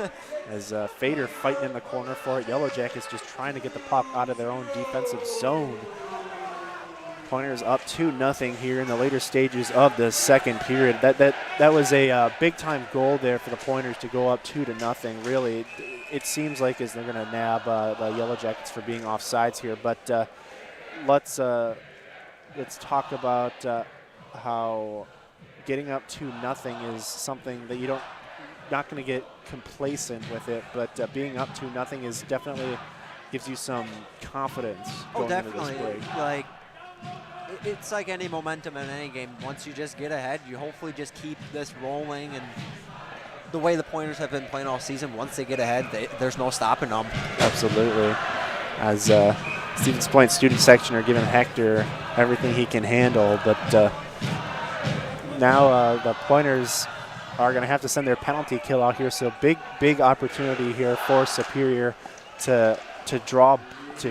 As Fader fighting in the corner for it. Yellow Jackets just trying to get the puck out of their own defensive zone. Pointers up 2-0 here in the later stages of the second period. That was a big-time goal there for the Pointers to go up 2-0. Really, it seems like as they're going to nab the Yellow Jackets for being offsides here. But let's talk about how getting up 2-0 is something that you not going to get complacent with it. But being up 2-0 is definitely gives you some confidence going into this break. Like, it's like any momentum in any game. Once you just get ahead, you hopefully just keep this rolling. And the way the Pointers have been playing all season, once they get ahead, there's no stopping them. Absolutely. As Stevens Point student section are giving Hector everything he can handle, but now the Pointers are going to have to send their penalty kill out here. So big opportunity here for Superior to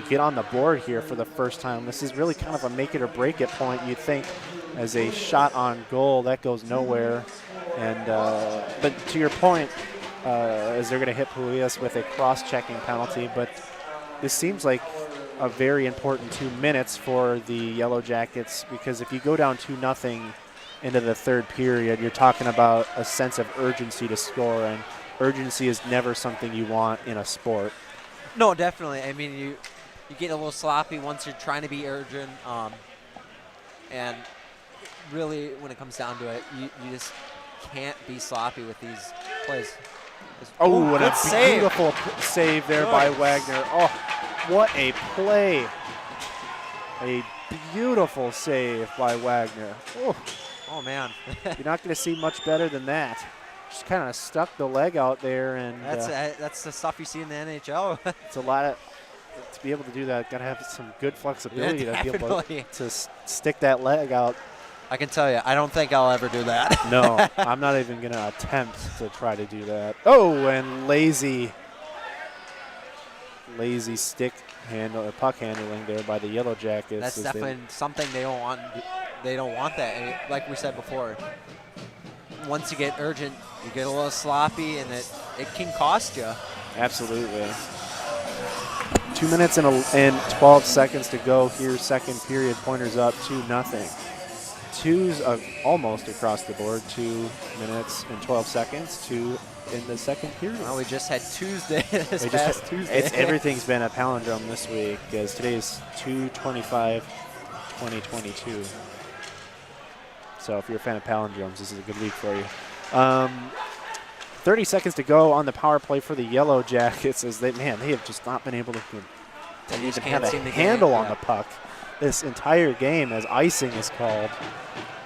get on the board here for the first time. This is really kind of a make it or break it point, you'd think, as a shot on goal that goes nowhere. And but to your point, as they're going to hit Pulias with a cross-checking penalty, but this seems like a very important 2 minutes for the Yellow Jackets, because if you go down 2-0 into the third period, you're talking about a sense of urgency to score, and urgency is never something you want in a sport. No, definitely. I mean, you get a little sloppy once you're trying to be urgent, and really when it comes down to it, you just can't be sloppy with these plays. Oh, and good a save. beautiful save there Good. by Wagner. Oh, what a play. A beautiful save by Wagner. Oh, Oh, man. you're not going to see much better than that. Just kind of stuck the leg out there, and That's the stuff you see in the NHL. it's a lot of, to be able to do that, got to have some good flexibility to be able definitely. to stick that leg out. I can tell you, I don't think I'll ever do that. No, I'm not even going to attempt to try to do that. Oh, and lazy stick handle, puck handling there by the Yellow Jackets. That's definitely something they don't want. They don't want that. And like we said before, once you get urgent, you get a little sloppy, and it can cost you. Absolutely. 2 minutes and 12 seconds to go here, second period. Pointers up 2-0. Twos almost across the board. 2 minutes and 12 seconds. 2 in the second period. Well, we just had Tuesday this We past just Tuesday. everything's been a palindrome this week, as today is 2/25/2022. So if you're a fan of palindromes, this is a good week for you. 30 seconds to go on the power play for the Yellow Jackets, as they have just not been able to even just have can't a seem to get handle it, on yeah. the puck this entire game, as icing is called.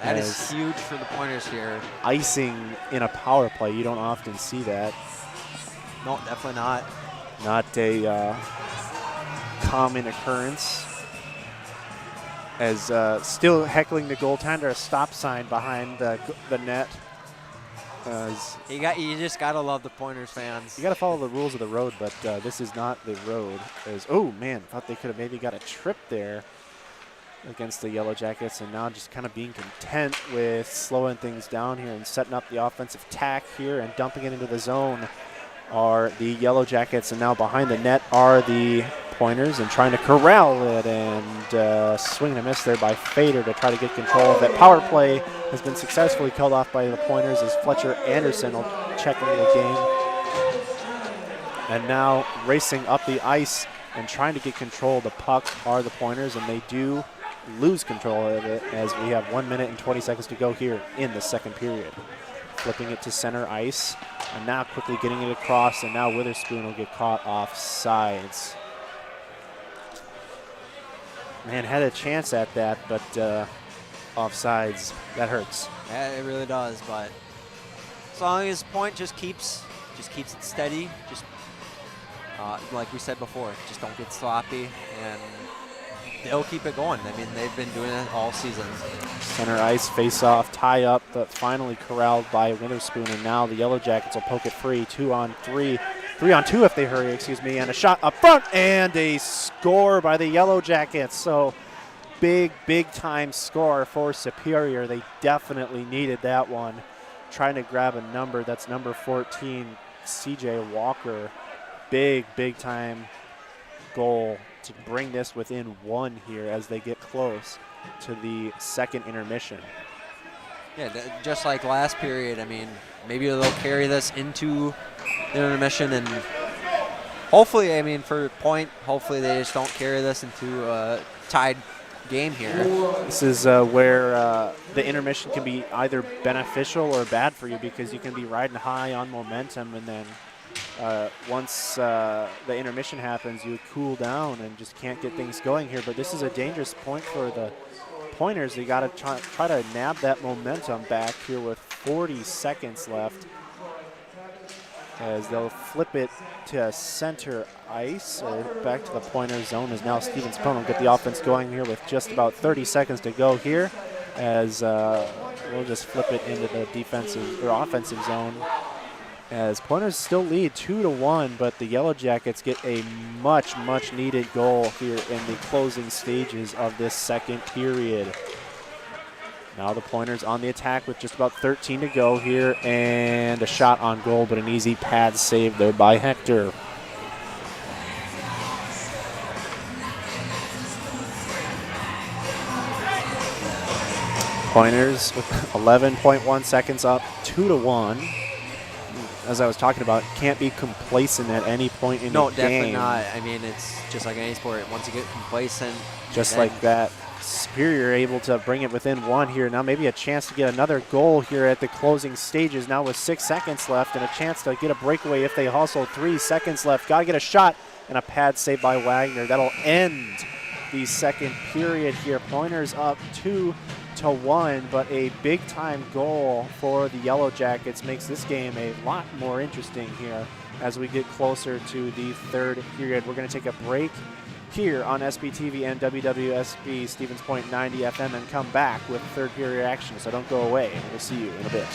That is As huge for the Pointers here. icing in a power play. You don't often see that. No, definitely not. Not a common occurrence. As still heckling the goaltender, a stop sign behind the net. As You just gotta love the Pointers fans. you got to follow the rules of the road, but this is not the road. As oh man, thought they could have maybe got a trip there against the Yellow Jackets, and now just kind of being content with slowing things down here and setting up the offensive tack here and dumping it into the zone are the Yellow Jackets, and now behind the net are the Pointers, and trying to corral it, and swing and a miss there by Fader to try to get control of that power play has been successfully killed off by the Pointers, as Fletcher Anderson will check into the game. And now racing up the ice and trying to get control of the puck are the Pointers, and they do lose control of it, as we have 1 minute and 20 seconds to go here in the second period. Flipping it to center ice, and now quickly getting it across, and now Witherspoon will get caught off sides. Man, had a chance at that, but offsides, that hurts. Yeah, it really does. But as long as Point just keeps it steady, just like we said before, just don't get sloppy, and they'll keep it going. I mean, they've been doing it all season. Center ice, face-off, tie-up, but finally corralled by Witherspoon, and now the Yellow Jackets will poke it free. 2-on-3, 3-on-2 if they hurry, excuse me, and a shot up front, and a score by the Yellow Jackets. So big time score for Superior. They definitely needed that one. Trying to grab a number, that's number 14, CJ Walker. Big time goal to bring this within one here as they get close to the second intermission. Yeah, just like last period. I mean, maybe they'll carry this into the intermission, and hopefully, I mean, for Point, hopefully they just don't carry this into a tied game here. This is where the intermission can be either beneficial or bad for you, because you can be riding high on momentum, and then once the intermission happens, you cool down and just can't get things going here. But this is a dangerous point for the Pointers. They got to try to nab that momentum back here with 40 seconds left, as they'll flip it to center ice, or back to the Pointer zone, as now Steven Spone will get the offense going here with just about 30 seconds to go here, as we'll just flip it into the defensive or offensive zone, as Pointers still lead 2-1, but the Yellow Jackets get a much needed goal here in the closing stages of this second period. Now the Pointers on the attack with just about 13 to go here, and a shot on goal, but an easy pad save there by Hector. Pointers with 11.1 seconds up, 2-1. As I was talking about, can't be complacent at any point in the game. No, definitely not. I mean, it's just like any sport. Once you get complacent, Just like that, Superior able to bring it within 1 here. Now maybe a chance to get another goal here at the closing stages. Now with 6 seconds left and a chance to get a breakaway if they hustle. 3 seconds left. Got to get a shot and a pad save by Wagner. That'll end the second period here. Pointers up 2-1, but a big time goal for the Yellow Jackets makes this game a lot more interesting here as we get closer to the third period. We're going to take a break here on SBTV and WWSB Stevens Point 90 FM and come back with third period action. So don't go away. We'll see you in a bit.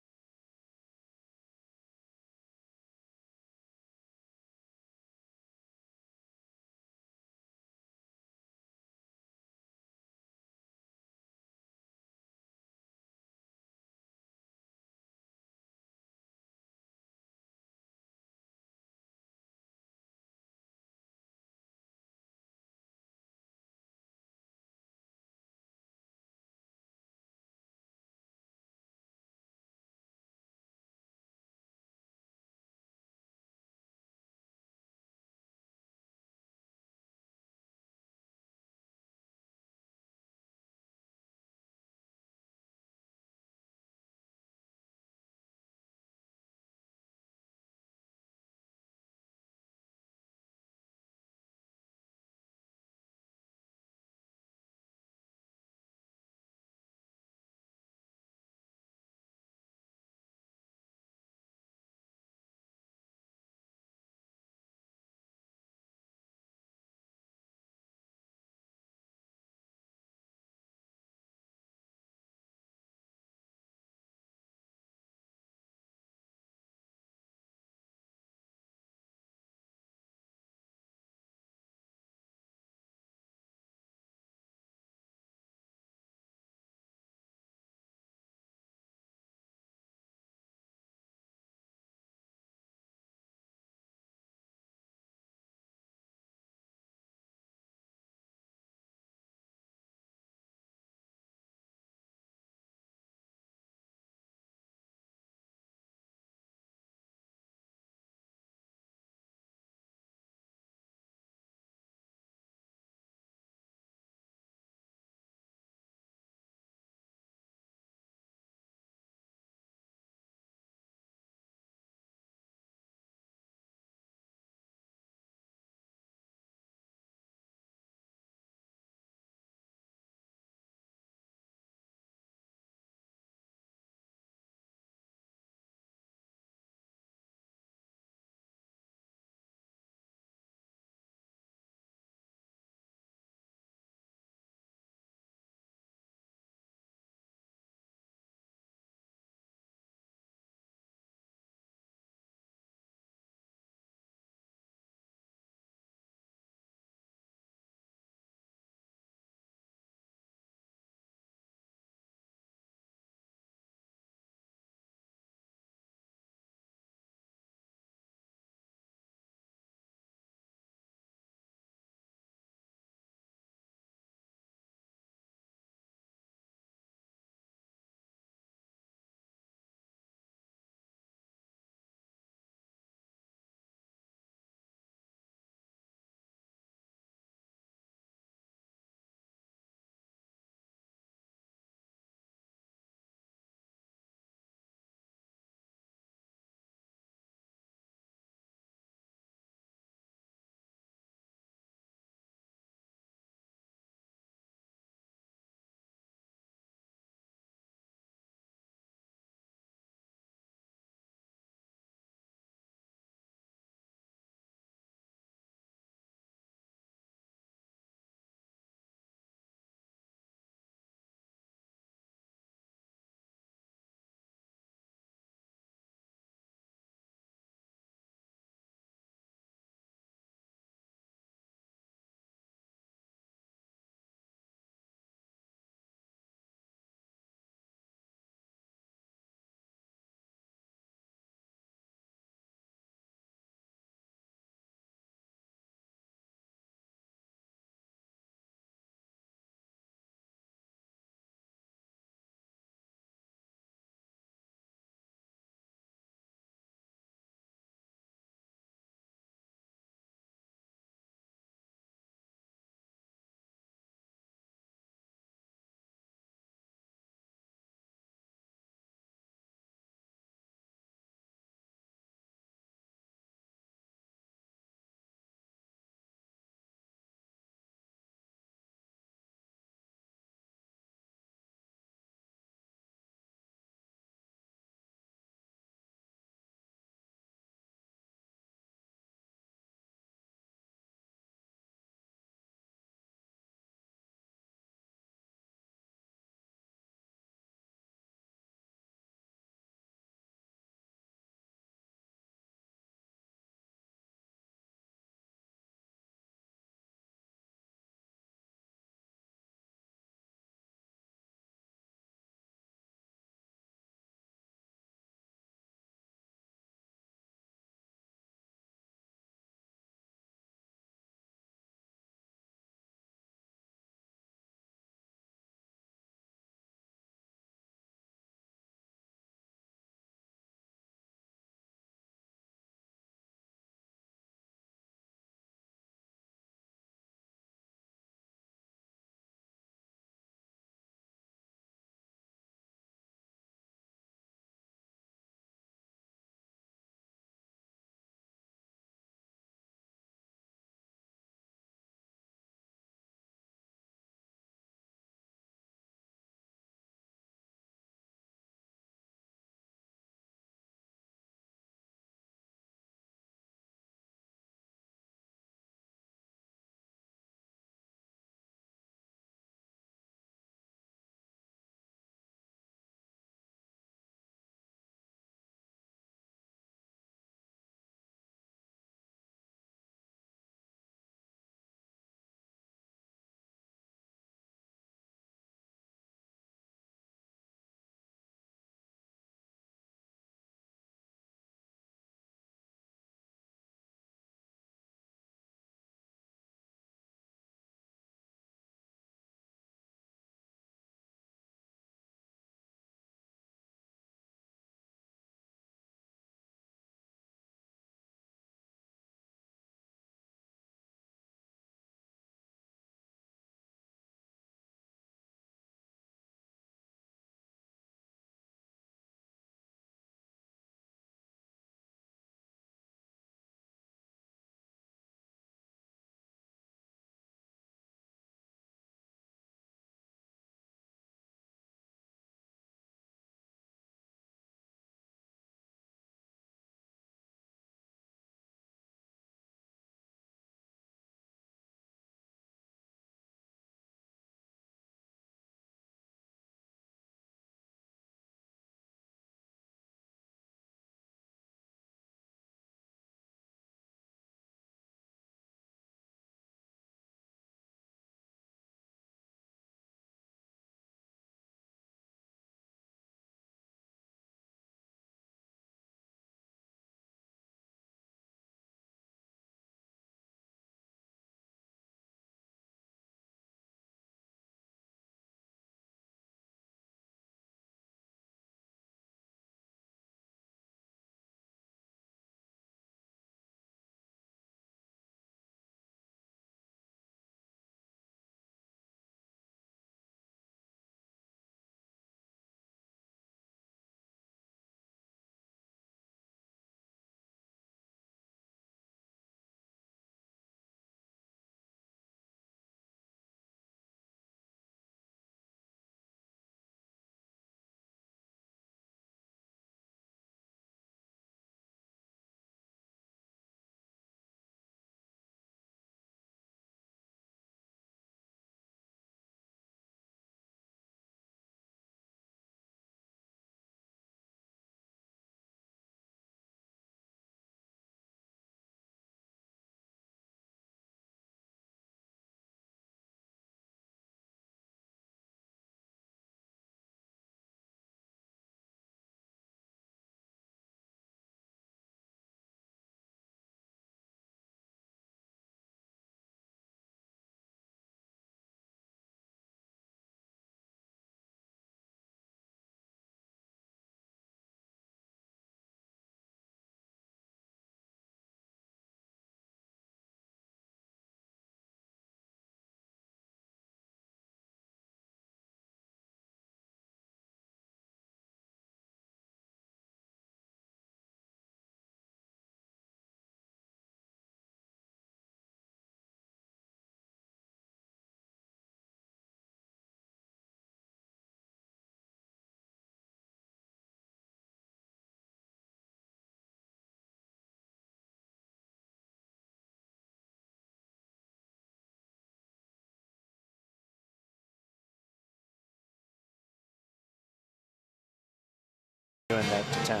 doing that to 10.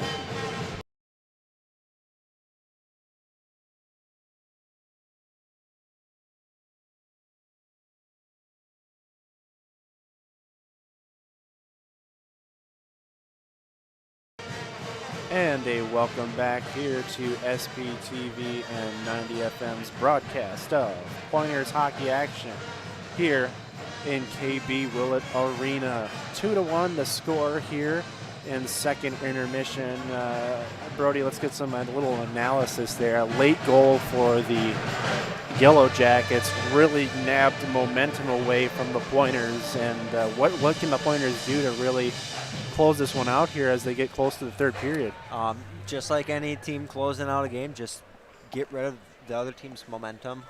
And a welcome back here to SPTV and 90 FM's broadcast of Pointers hockey action here in KB Willett Arena. 2-1 the score here in second intermission. Brody, let's get some a little analysis there. A late goal for the Yellow Jackets really nabbed momentum away from the Pointers. And what can the Pointers do to really close this one out here as they get close to the third period? Just like any team closing out a game, just get rid of the other team's momentum.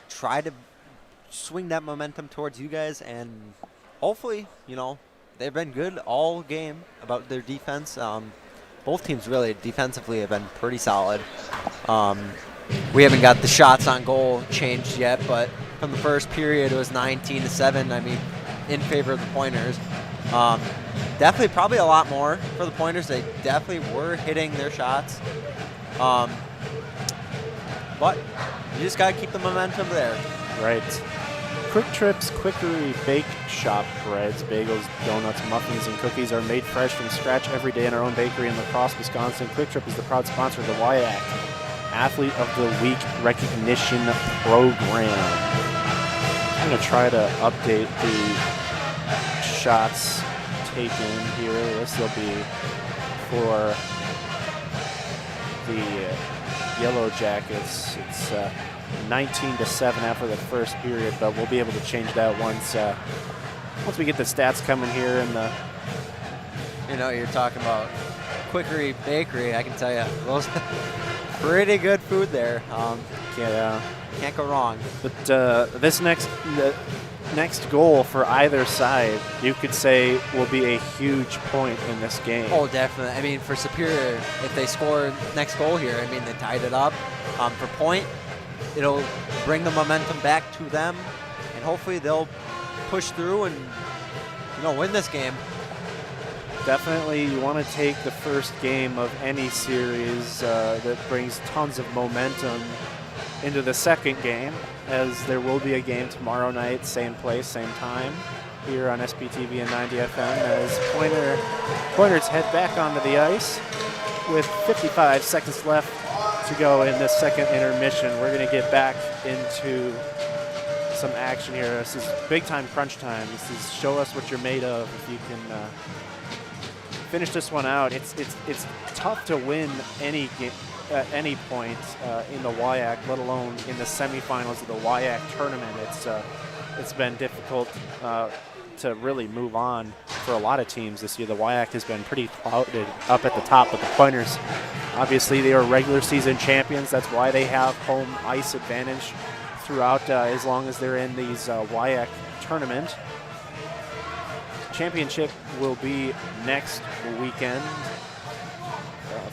Try to swing that momentum towards you guys, and hopefully, you know, they've been good all game about their defense. Both teams really defensively have been pretty solid. We haven't got the shots on goal changed yet, but from the first period it was 19-7. I mean, in favor of the Pointers. Definitely probably a lot more for the Pointers. They definitely were hitting their shots. But you just got to keep the momentum there. Right. Quick Trip's Quickery Bake Shop breads, bagels, donuts, muffins, and cookies are made fresh from scratch every day in our own bakery in La Crosse, Wisconsin. Quick Trip is the proud sponsor of the WIAC Athlete of the Week Recognition Program. I'm going to try to update the shots taken here. This will be for the Yellow Jackets. It's 19-7 after the first period, but we'll be able to change that once we get the stats coming here. And you know, you're talking about Quickery Bakery. I can tell you, those pretty good food there. Can't go wrong. But this next goal for either side, you could say, will be a huge point in this game. Oh, definitely. I mean, for Superior, if they score next goal here, I mean, they tied it up. For point, it'll bring the momentum back to them, and hopefully they'll push through and, you know, win this game. Definitely, you want to take the first game of any series that brings tons of momentum into the second game, as there will be a game tomorrow night, same place, same time, here on SPTV and 90 FM, as Pointers head back onto the ice with 55 seconds left to go in this second intermission. We're going to get back into some action here. This is big time crunch time. This is show us what you're made of if you can finish this one out. It's tough to win any game at any point in the WIAC, let alone in the semifinals of the WIAC tournament. It's been difficult to really move on for a lot of teams this year. The WIAC has been pretty clouded up at the top, but the Pointers, obviously they are regular season champions. That's why they have home ice advantage throughout as long as they're in these WIAC tournament. Championship will be next weekend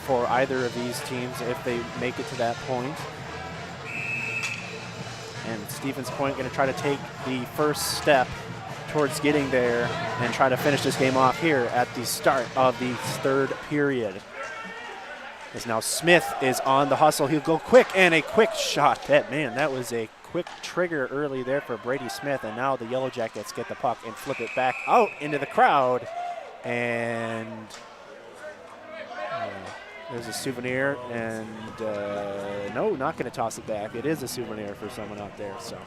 for either of these teams if they make it to that point. And Stevens Point going to try to take the first step towards getting there and try to finish this game off here at the start of the third period. As now Smith is on the hustle. He'll go quick, and a quick shot. That was a quick trigger early there for Brady Smith, and now the Yellow Jackets get the puck and flip it back out into the crowd. And there's a souvenir, and no, not going to toss it back. It is a souvenir for someone out there. So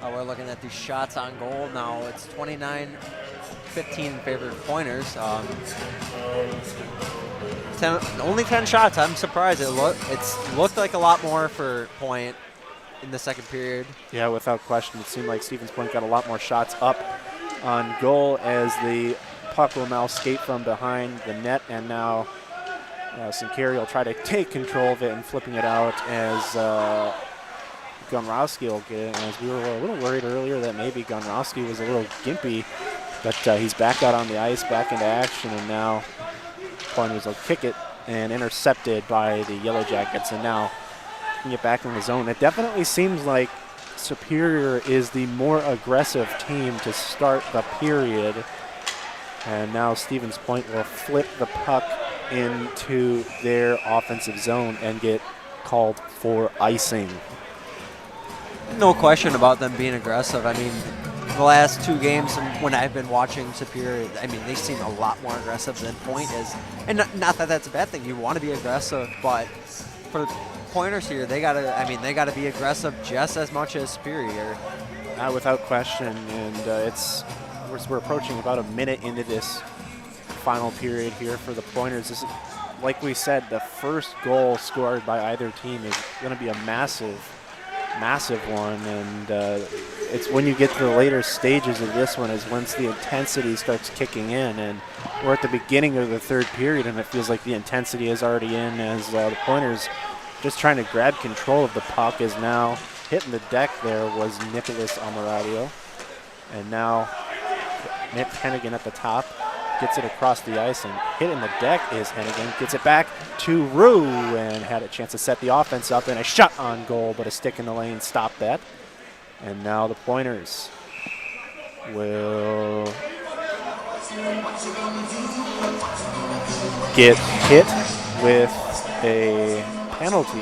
we're looking at the shots on goal now. It's 29-15 in favor of Pointers. Only 10 shots. I'm surprised. It's looked like a lot more for Point in the second period. Yeah, without question. It seemed like Stevens Point got a lot more shots up on goal, as the puck will now skate from behind the net, and now Sincari will try to take control of it and flipping it out as Gunrowski will get it. As we were a little worried earlier that maybe Gunrowski was a little gimpy, but he's back out on the ice, back into action, and now Pointers will kick it and intercepted by the Yellow Jackets, and now can get back in the zone. It definitely seems like Superior is the more aggressive team to start the period, And now Stevens Point will flip the puck into their offensive zone and get called for icing. No question about them being aggressive. I mean, the last 2 games when I've been watching Superior, I mean, they seem a lot more aggressive than Point is. And not that that's a bad thing. You want to be aggressive, but for Pointers here, they gotta be aggressive just as much as Superior. Without question, and we're approaching about a minute into this final period here for the Pointers. This is, like we said, the first goal scored by either team is going to be a massive one, and it's when you get to the later stages of this one is once the intensity starts kicking in, and we're at the beginning of the third period, and it feels like the intensity is already in as the Pointers just trying to grab control of the puck. Is now hitting the deck there was Nicholas Almoradio, and now Nick Hennigan at the top gets it across the ice, and hitting the deck is Hennigan. Gets it back to Rue and had a chance to set the offense up, and a shot on goal, but a stick in the lane stopped that. And now the Pointers will get hit with a penalty.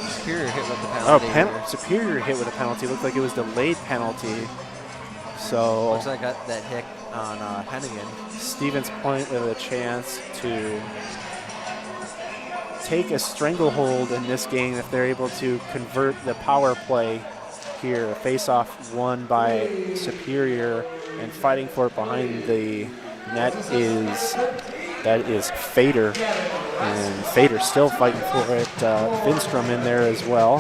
Superior hit with the penalty. Superior hit with a penalty. Looked like it was delayed penalty. So looks like that hit on Hennigan. Stevens Point with a chance to take a stranglehold in this game if they're able to convert the power play here. Face-off won by Superior, and fighting for it behind the net is Fader, and Fader still fighting for it. Finstrom in there as well,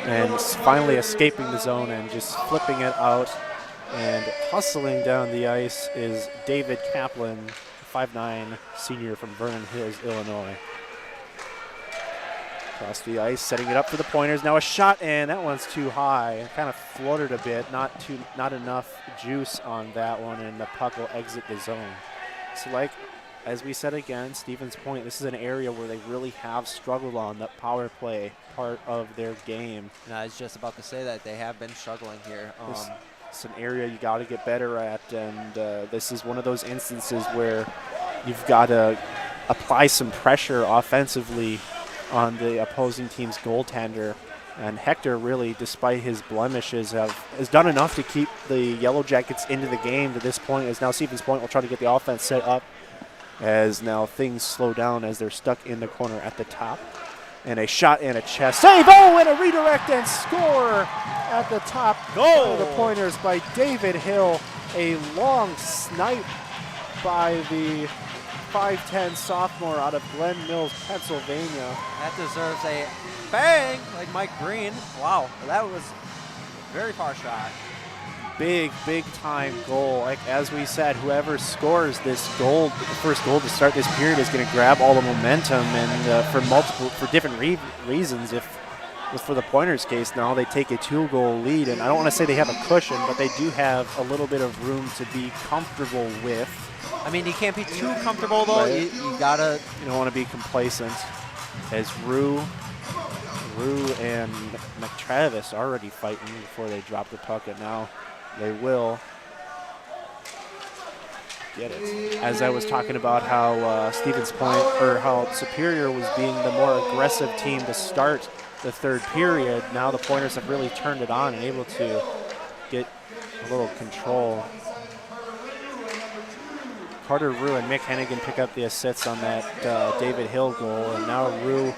and finally escaping the zone and just flipping it out and hustling down the ice is David Kaplan, 5'9", senior from Vernon Hills, Illinois. Across the ice, setting it up for the Pointers. Now a shot, and that one's too high. Kind of fluttered a bit, not enough juice on that one, and the puck will exit the zone. So like, as we said again, Stevens Point, this is an area where they really have struggled on the power play part of their game. And I was just about to say that they have been struggling here. It's an area you got to get better at, and this is one of those instances where you've got to apply some pressure offensively on the opposing team's goaltender. And Hector really, despite his blemishes, has done enough to keep the Yellow Jackets into the game to this point, as now Stevens Point will try to get the offense set up, as now things slow down as they're stuck in the corner at the top. And a shot and a chest save. Oh, and a redirect and score at the top. Goal for the Pointers by David Hill. A long snipe by the 5'10" sophomore out of Glen Mills, Pennsylvania. That deserves a bang, like Mike Green. Wow, that was a very far shot. Big time goal. Like as we said, whoever scores this goal, the first goal to start this period, is going to grab all the momentum, and for different reasons. If for the Pointers case now, they take a 2-goal lead, and I don't want to say they have a cushion, but they do have a little bit of room to be comfortable with. I mean, you can't be too comfortable though. Right. You gotta. You don't want to be complacent. As Rue and McTravis already fighting before they drop the puck, and now they will get it. As I was talking about how Stevens Point, or how Superior was being the more aggressive team to start the third period, now the Pointers have really turned it on and able to get a little control. Carter Rue and Mick Hennigan pick up the assists on that David Hill goal, and now Rue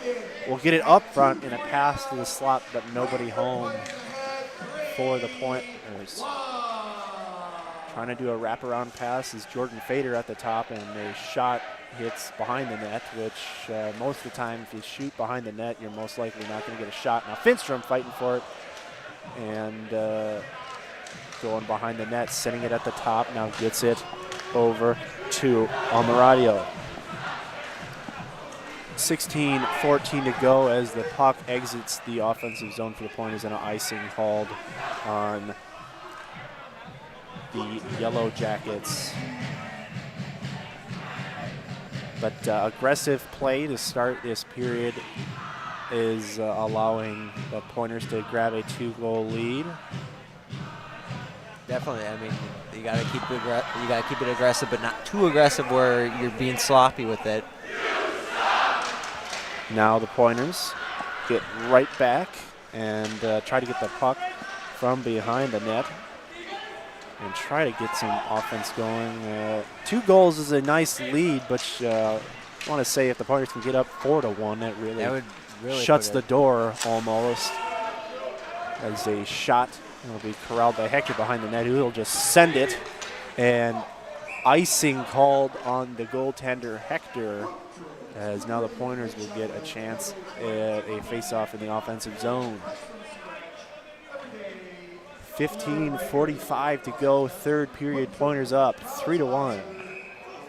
will get it up front in a pass to the slot, but nobody home for the Pointers. Trying to do a wraparound pass is Jordan Fader at the top, and a shot hits behind the net, which most of the time, if you shoot behind the net, you're most likely not going to get a shot. Now Finstrom fighting for it, and going behind the net, sending it at the top, now gets it over to Almoradio. 16-14 to go as the puck exits the offensive zone for the Pointers, and an icing called on the Yellow Jackets. But aggressive play to start this period is allowing the Pointers to grab a 2-goal lead. Definitely. I mean, you gotta keep it aggressive, but not too aggressive where you're being sloppy with it. Now the Pointers get right back and try to get the puck from behind the net and try to get some offense going. 2 goals is a nice lead, but I want to say if the Pointers can get up 4-1, that would really shuts the door almost. As a shot will be corralled by Hector behind the net, who will just send it. And icing called on the goaltender Hector, as now the Pointers will get a chance at a face-off in the offensive zone. 15:45 to go, third period, Pointers up 3-1.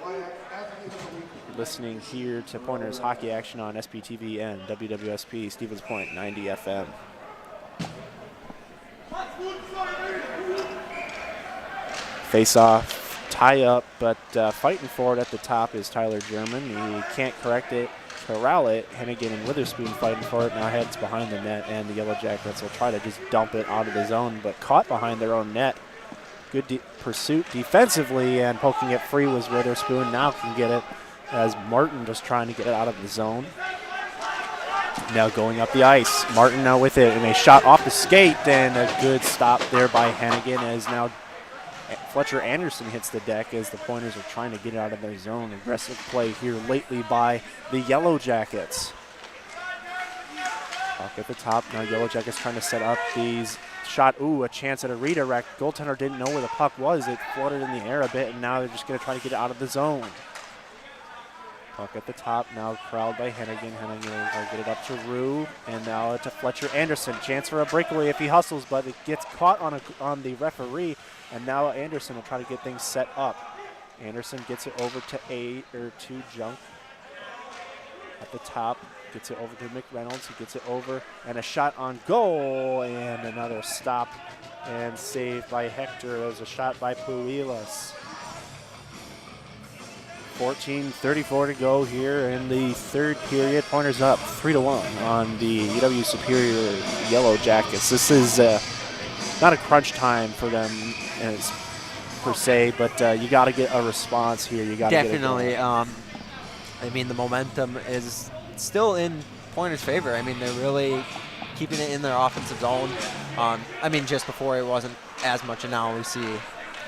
You're listening here to Pointers hockey action on SPTV and WWSP, Stevens Point, 90 FM. Face-off, tie-up, but fighting for it at the top is Tyler German. He can't corral it. Hennigan and Witherspoon fighting for it. Now heads behind the net, and the Yellow Jackets will try to just dump it out of the zone, but caught behind their own net. Good pursuit defensively, and poking it free was Witherspoon. Now can get it as Martin just trying to get it out of the zone. Now going up the ice. Martin now with it, and a shot off the skate, and a good stop there by Hennigan, as now Fletcher Anderson hits the deck as the Pointers are trying to get it out of their zone. Aggressive play here lately by the Yellow Jackets. Puck at the top. Now Yellow Jackets trying to set up these shot. Ooh, a chance at a redirect. Goaltender didn't know where the puck was. It floated in the air a bit, and now they're just going to try to get it out of the zone. Puck at the top, now corralled by Hennigan. Hennigan will get it up to Rue, and now to Fletcher Anderson. Chance for a breakaway if he hustles, but it gets caught on the referee, and now Anderson will try to get things set up. Anderson gets it over to Junk at the top. Gets it over to McReynolds, who gets it over, and a shot on goal, and another stop and saved by Hector. There's a shot by Puilas. 14:34 to go here in the third period. Pointers up 3-1 on the UW Superior Yellow Jackets. This is not a crunch time for them per se, but you got to get a response here. You got to definitely. Get I mean, the momentum is still in Pointers' favor. I mean, they're really keeping it in their offensive zone. I mean, just before it wasn't as much, and now we see.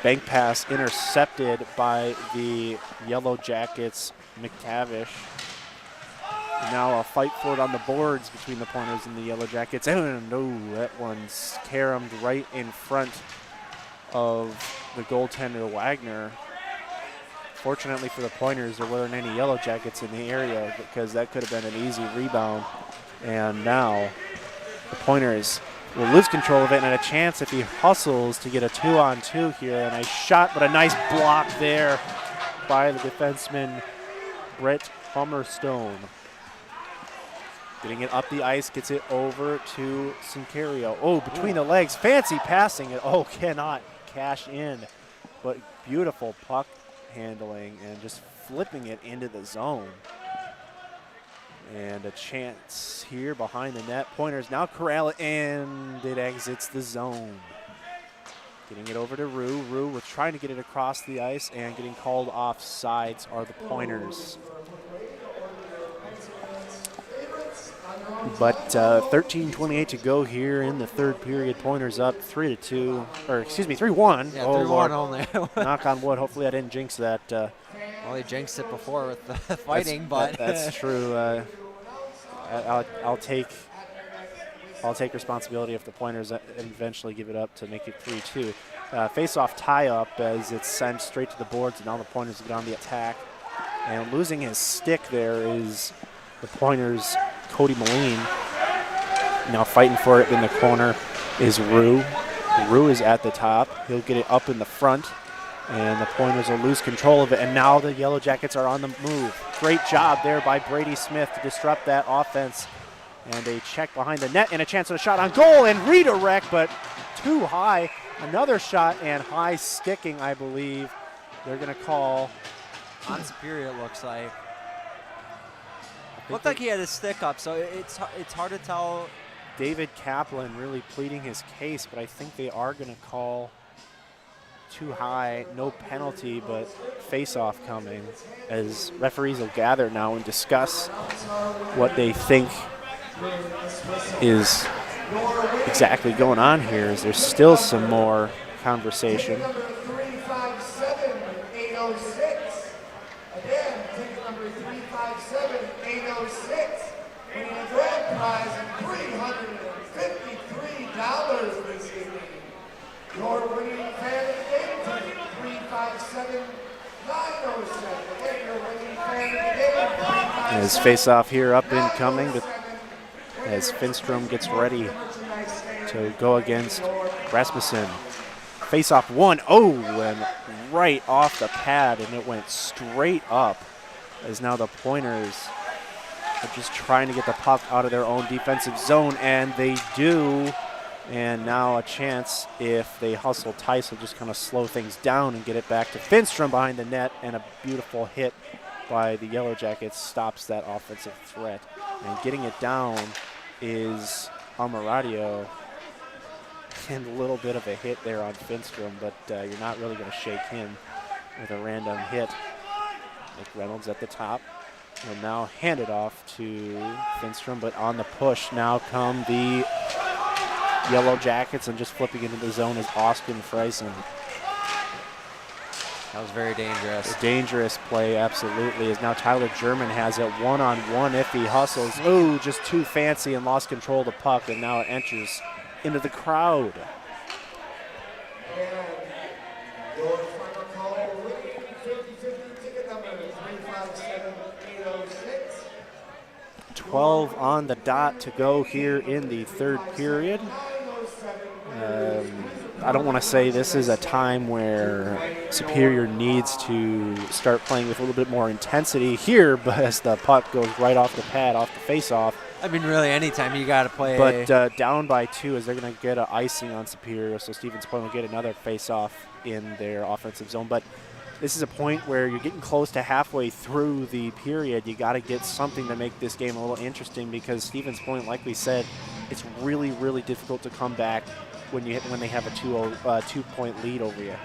Bank pass intercepted by the Yellow Jackets, McTavish. Now a fight for it on the boards between the Pointers and the Yellow Jackets. And that one's caromed right in front of the goaltender, Wagner. Fortunately for the Pointers, there weren't any Yellow Jackets in the area, because that could have been an easy rebound. And now the Pointers will lose control of it, and a chance if he hustles to get a 2-on-2 here. And a shot, but a nice block there by the defenseman, Brett Hummerstone. Getting it up the ice, gets it over to Sincario. Oh, between the legs, fancy passing it. Oh, cannot cash in, but beautiful puck handling and just flipping it into the zone. And a chance here behind the net. Pointers now corral it, and it exits the zone. Getting it over to Rue. Rue was trying to get it across the ice, and getting called off sides are the Pointers. But 13:28 to go here in the third period. Pointers up 3-2, or excuse me, 3-1. Yeah, 3-1 only. Knock on wood. Hopefully I didn't jinx that. Well, he jinxed it before with the fighting, but that's true. I'll take responsibility if the Pointers eventually give it up to make it 3-2. Face-off tie-up as it's sent straight to the boards, and now the Pointers get on the attack. And losing his stick there is the Pointers' Cody Moline. Now fighting for it in the corner is Rue. Rue is at the top. He'll get it up in the front, and the Pointers will lose control of it. And now the Yellow Jackets are on the move. Great job there by Brady Smith to disrupt that offense. And a check behind the net, and a chance at a shot on goal, and redirect, but too high. Another shot, and high sticking, I believe. They're going to call. On Superior, it looks like. Looked like he had his stick up, so it's hard to tell. David Kaplan really pleading his case, but I think they are going to call too high, no penalty, but face-off coming as referees will gather now and discuss what they think is exactly going on here. Is there's still some more conversation. Number 357-806. Again, ticket number 357-806. Winning a grand prize of $353 this evening. Your winning fan of the game, ticket 357-907. Again, your winning fan of the game, 357. As face-off here up and coming, but as Finstrom gets ready to go against Rasmussen. Face-off 1-0, and right off the pad, and it went straight up. As now the Pointers are just trying to get the puck out of their own defensive zone, and they do. And now a chance, if they hustle Tice, will just kind of slow things down and get it back to Finstrom behind the net, and a beautiful hit by the Yellow Jackets stops that offensive threat. And getting it down is Almaradio. And a little bit of a hit there on Finstrom, but you're not really going to shake him with a random hit. Nick Reynolds at the top will now hand it off to Finstrom, but on the push now come the Yellow Jackets, and just flipping into the zone is Austin Friesen. That was very dangerous. A dangerous play, absolutely, as now Tyler German has it one-on-one if he hustles. Ooh, just too fancy and lost control of the puck, and now it enters into the crowd. And your final call, winning 50-50 ticket number 357-806. 12 on the dot to go here in the third period. I don't want to say this is a time where Superior needs to start playing with a little bit more intensity here, but as the puck goes right off the pad, off the face-off. I mean, really, anytime you got to play. But down by 2 as they're going to get an icing on Superior, so Stevens Point will get another face-off in their offensive zone. But this is a point where you're getting close to halfway through the period. You got to get something to make this game a little interesting, because Stevens Point, like we said, it's really, really difficult to come back when they have a 2-point lead over you.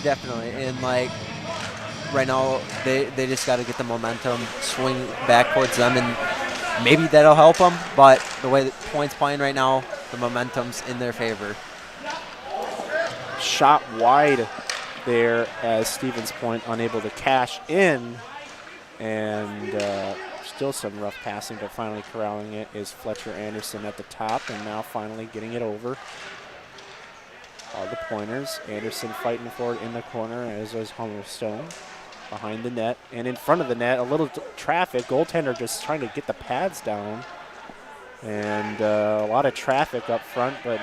Definitely, and like right now, they just got to get the momentum, swing back towards them, and maybe that'll help them. But the way the Point's playing right now, the momentum's in their favor. Shot wide there as Stevens Point unable to cash in, and still some rough passing, but finally corralling it is Fletcher Anderson at the top, and now finally getting it over. All the Pointers. Anderson fighting for it in the corner, as was Homer Stone behind the net, and in front of the net, a little traffic. Goaltender just trying to get the pads down, and a lot of traffic up front, but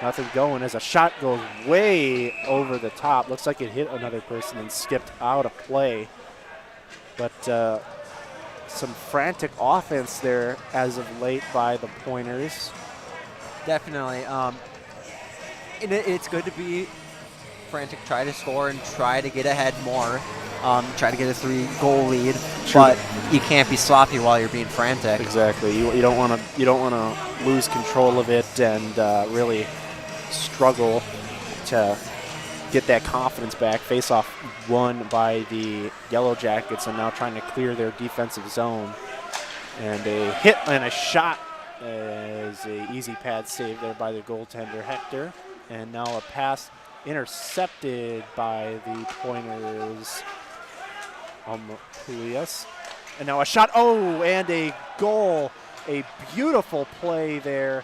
nothing going as a shot goes way over the top. Looks like it hit another person and skipped out of play. But some frantic offense there as of late by the Pointers. Definitely. And it's good to be frantic, try to score and try to get ahead more, try to get a 3-goal lead. True. But you can't be sloppy while you're being frantic. Exactly. You don't want to lose control of it and really struggle to get that confidence back. Face-off won by the Yellow Jackets, and now trying to clear their defensive zone. And a hit and a shot as an easy pad save there by the goaltender Hector. And now a pass intercepted by the Pointers, Pulias. And now a shot, and a goal. A beautiful play there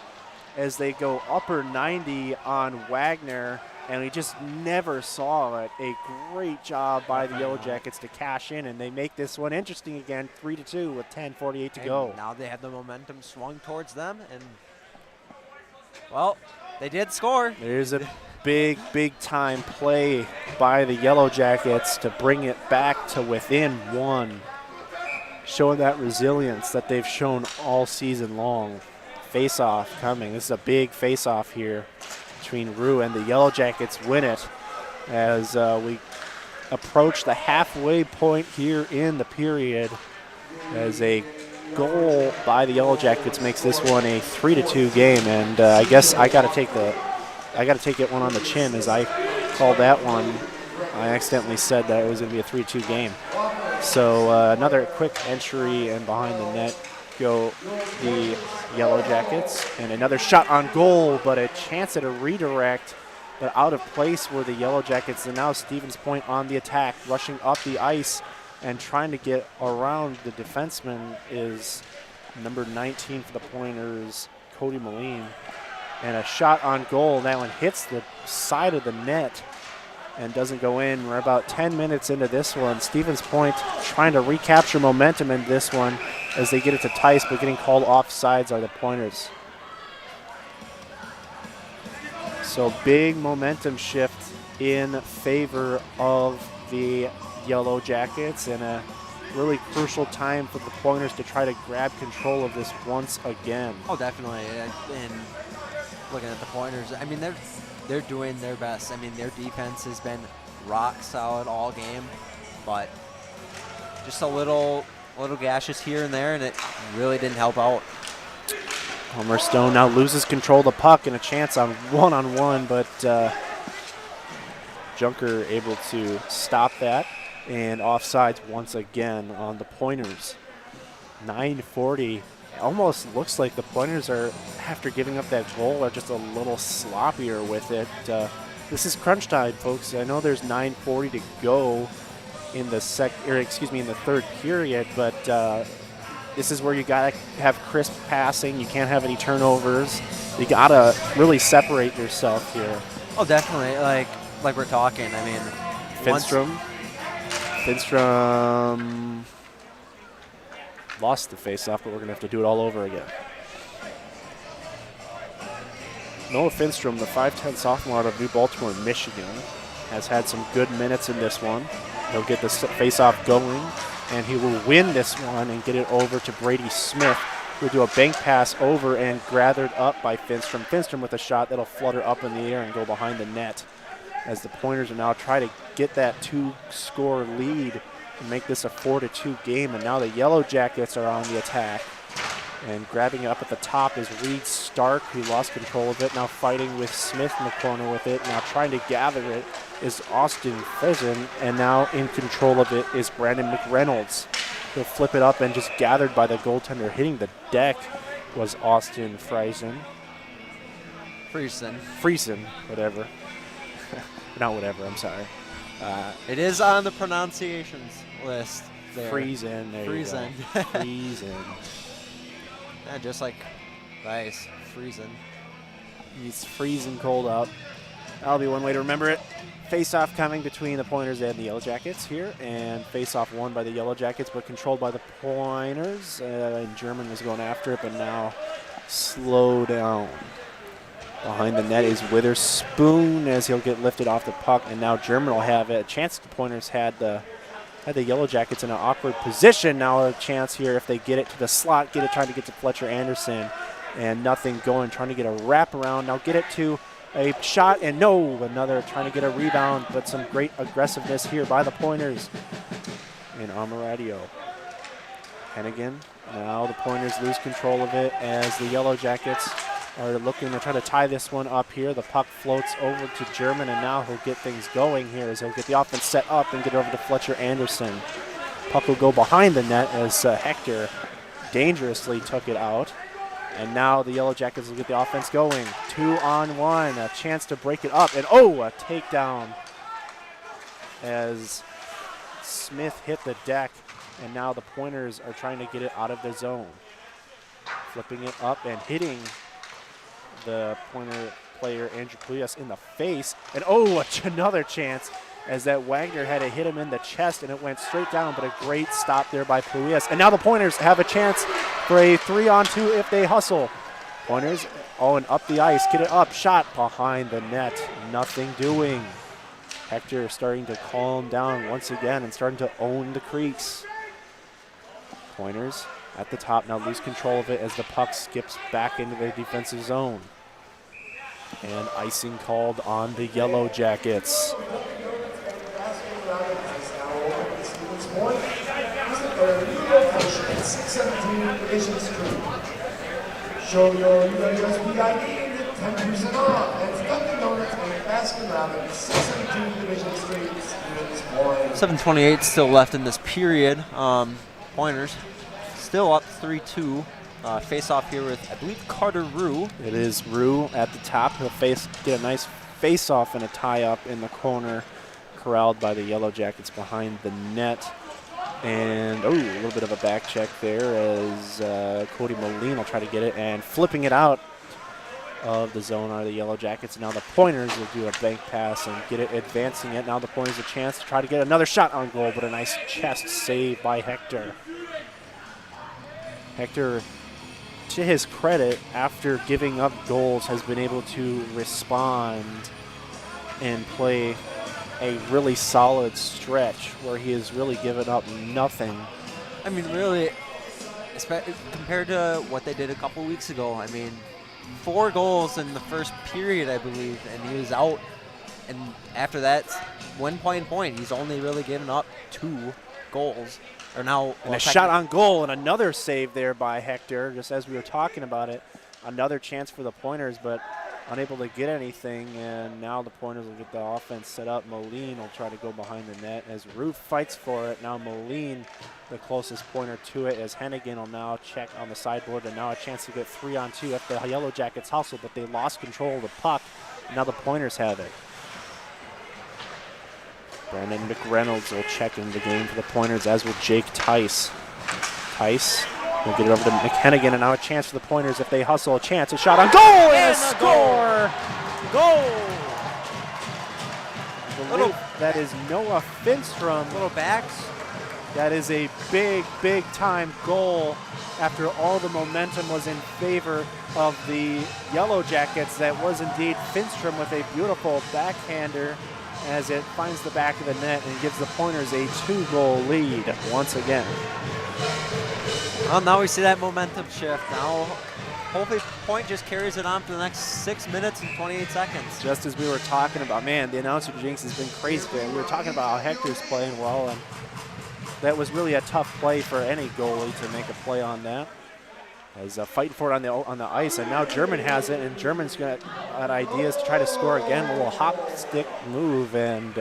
as they go upper 90 on Wagner, and we just never saw it. A great job by the Yellow Jackets to cash in, and they make this one interesting again, 3-2 with 10:48 to go. Now they have the momentum swung towards them, and, well, they did score. There's a big time play by the Yellow Jackets to bring it back to within 1. Showing that resilience that they've shown all season long. Face-off coming. This is a big face-off here between Rue, and the Yellow Jackets win it as we approach the halfway point here in the period, as a goal by the Yellow Jackets makes this one a 3-2 game. And I guess I got to take the I got to take it one on the chin as I called that one. I accidentally said that it was going to be a 3-2 game. So another quick entry, and behind the net go the Yellow Jackets. And another shot on goal, but a chance at a redirect, but out of place were the Yellow Jackets. And now Stevens Point on the attack, rushing up the ice and trying to get around the defenseman is number 19 for the Pointers, Cody Moline. And a shot on goal. That one hits the side of the net and doesn't go in. We're about 10 minutes into this one. Stevens Point trying to recapture momentum in this one as they get it to Tice, but getting called offsides are the Pointers. So big momentum shift in favor of the Yellow Jackets, and a really crucial time for the Pointers to try to grab control of this once again. Oh, definitely. And looking at the Pointers, I mean, they're doing their best. I mean, their defense has been rock solid all game, but just a little gashes here and there, and it really didn't help out. Homer Stone now loses control of the puck and a chance on one-on-one, but Junker able to stop that, and offsides once again on the Pointers. 9:40. Almost looks like the Pointers are, after giving up that goal, are just a little sloppier with it. This is crunch time, folks. I know there's 9:40 to go in the in the third period, but this is where you gotta have crisp passing. You can't have any turnovers. You gotta really separate yourself here. Oh, definitely. Like we're talking. I mean, Finstrom lost the face-off, but we're gonna have to do it all over again. Noah Finstrom, the 5'10" sophomore out of New Baltimore, Michigan, has had some good minutes in this one. He'll get the face-off going, and he will win this one and get it over to Brady Smith, who will do a bank pass over and gathered up by Finstrom. Finstrom with a shot that'll flutter up in the air and go behind the net, as the Pointers are now trying to get that 2-score lead and make this a 4-2 game. And now the Yellow Jackets are on the attack. And grabbing it up at the top is Reed Stark, who lost control of it. Now fighting with Smith in the corner with it. Now trying to gather it is Austin Friesen. And now in control of it is Brandon McReynolds. He'll flip it up and just gathered by the goaltender. Hitting the deck was Austin Friesen. Friesen, whatever. Not whatever, I'm sorry. it is on the pronunciations list there. Friesen, there Friesen. you go. Friesen. Yeah, just like rice, freezing. He's freezing cold out. That'll be one way to remember it. Face-off coming between the Pointers and the Yellow Jackets here, and face-off won by the Yellow Jackets, but controlled by the Pointers. And German was going after it, but now slow down. Behind the net is Witherspoon as he'll get lifted off the puck, and now German will have it. A chance the Pointers had the Yellow Jackets in an awkward position. Now a chance here if they get it to the slot, trying to get to Fletcher Anderson, and nothing going, trying to get a wraparound. Now get it to a shot, and no, another trying to get a rebound, but some great aggressiveness here by the Pointers. And Amaradio. Hennigan. Now the Pointers lose control of it as the Yellow Jackets are looking to try to tie this one up here. The puck floats over to German, and now he'll get things going here as he'll get the offense set up and get over to Fletcher Anderson. Puck will go behind the net as Hector dangerously took it out. And now the Yellow Jackets will get the offense going. 2-on-1, a chance to break it up, and a takedown as Smith hit the deck, and now the Pointers are trying to get it out of their zone. Flipping it up and hitting the Pointer player Andrew Puyas in the face, and another chance as that Wagner had to hit him in the chest and it went straight down, but a great stop there by Puyas. And now the Pointers have a chance for a 3-on-2 if they hustle. Pointers, and up the ice, get it up, shot behind the net, nothing doing. Hector starting to calm down once again and starting to own the crease. Pointers at the top now lose control of it as the puck skips back into the defensive zone. And icing called on the Yellow Jackets. Show your USB ID and get 10% off at Dunkin' Donuts and Baskin Robbins, 672 Division Street, Students One. 7:28 still left in this period. Pointers still up 3-2. Face off here with, I believe, Carter Rue. It is Rue at the top. He'll get a nice face off and a tie up in the corner, corralled by the Yellow Jackets behind the net. And, a little bit of a back check there as Cody Moline will try to get it, and flipping it out of the zone are the Yellow Jackets. Now the Pointers will do a bank pass and get it, advancing it. Now the Pointers a chance to try to get another shot on goal, but a nice chest save by Hector. Hector, to his credit, after giving up goals, has been able to respond and play a really solid stretch where he has really given up nothing. I mean, really, compared to what they did a couple weeks ago, I mean, 4 goals in the first period, I believe, and he was out. And after that, 1 point, he's only really given up 2 goals. Or now, and a shot on goal and another save there by Hector, just as we were talking about it. Another chance for the Pointers, but unable to get anything, and now the Pointers will get the offense set up. Moline will try to go behind the net as Roof fights for it. Now Moline, the closest Pointer to it, as Hennigan will now check on the sideboard, and now a chance to get 3-on-2 if the Yellow Jackets hustle, but they lost control of the puck. Now the Pointers have it. Brandon McReynolds will check in the game for the Pointers, as will Jake Tice. Tice will get it over to McHennigan, and now a chance for the Pointers if they hustle. A chance, a shot on goal, and a score! Goal! That is Noah Finstrom. little backs. That is a big, big time goal after all the momentum was in favor of the Yellow Jackets. That was indeed Finstrom with a beautiful backhander as it finds the back of the net and gives the Pointers a 2-goal lead once again. Well, now we see that momentum shift. Now, hopefully, Point just carries it on for the next 6 minutes and 28 seconds. Just as we were talking about, man, the announcer jinx has been crazy today. We were talking about how Hector's playing well, and that was really a tough play for any goalie to make a play on that. As fighting for it on the ice, and now German has it, and German's got ideas to try to score again. A little hop stick move and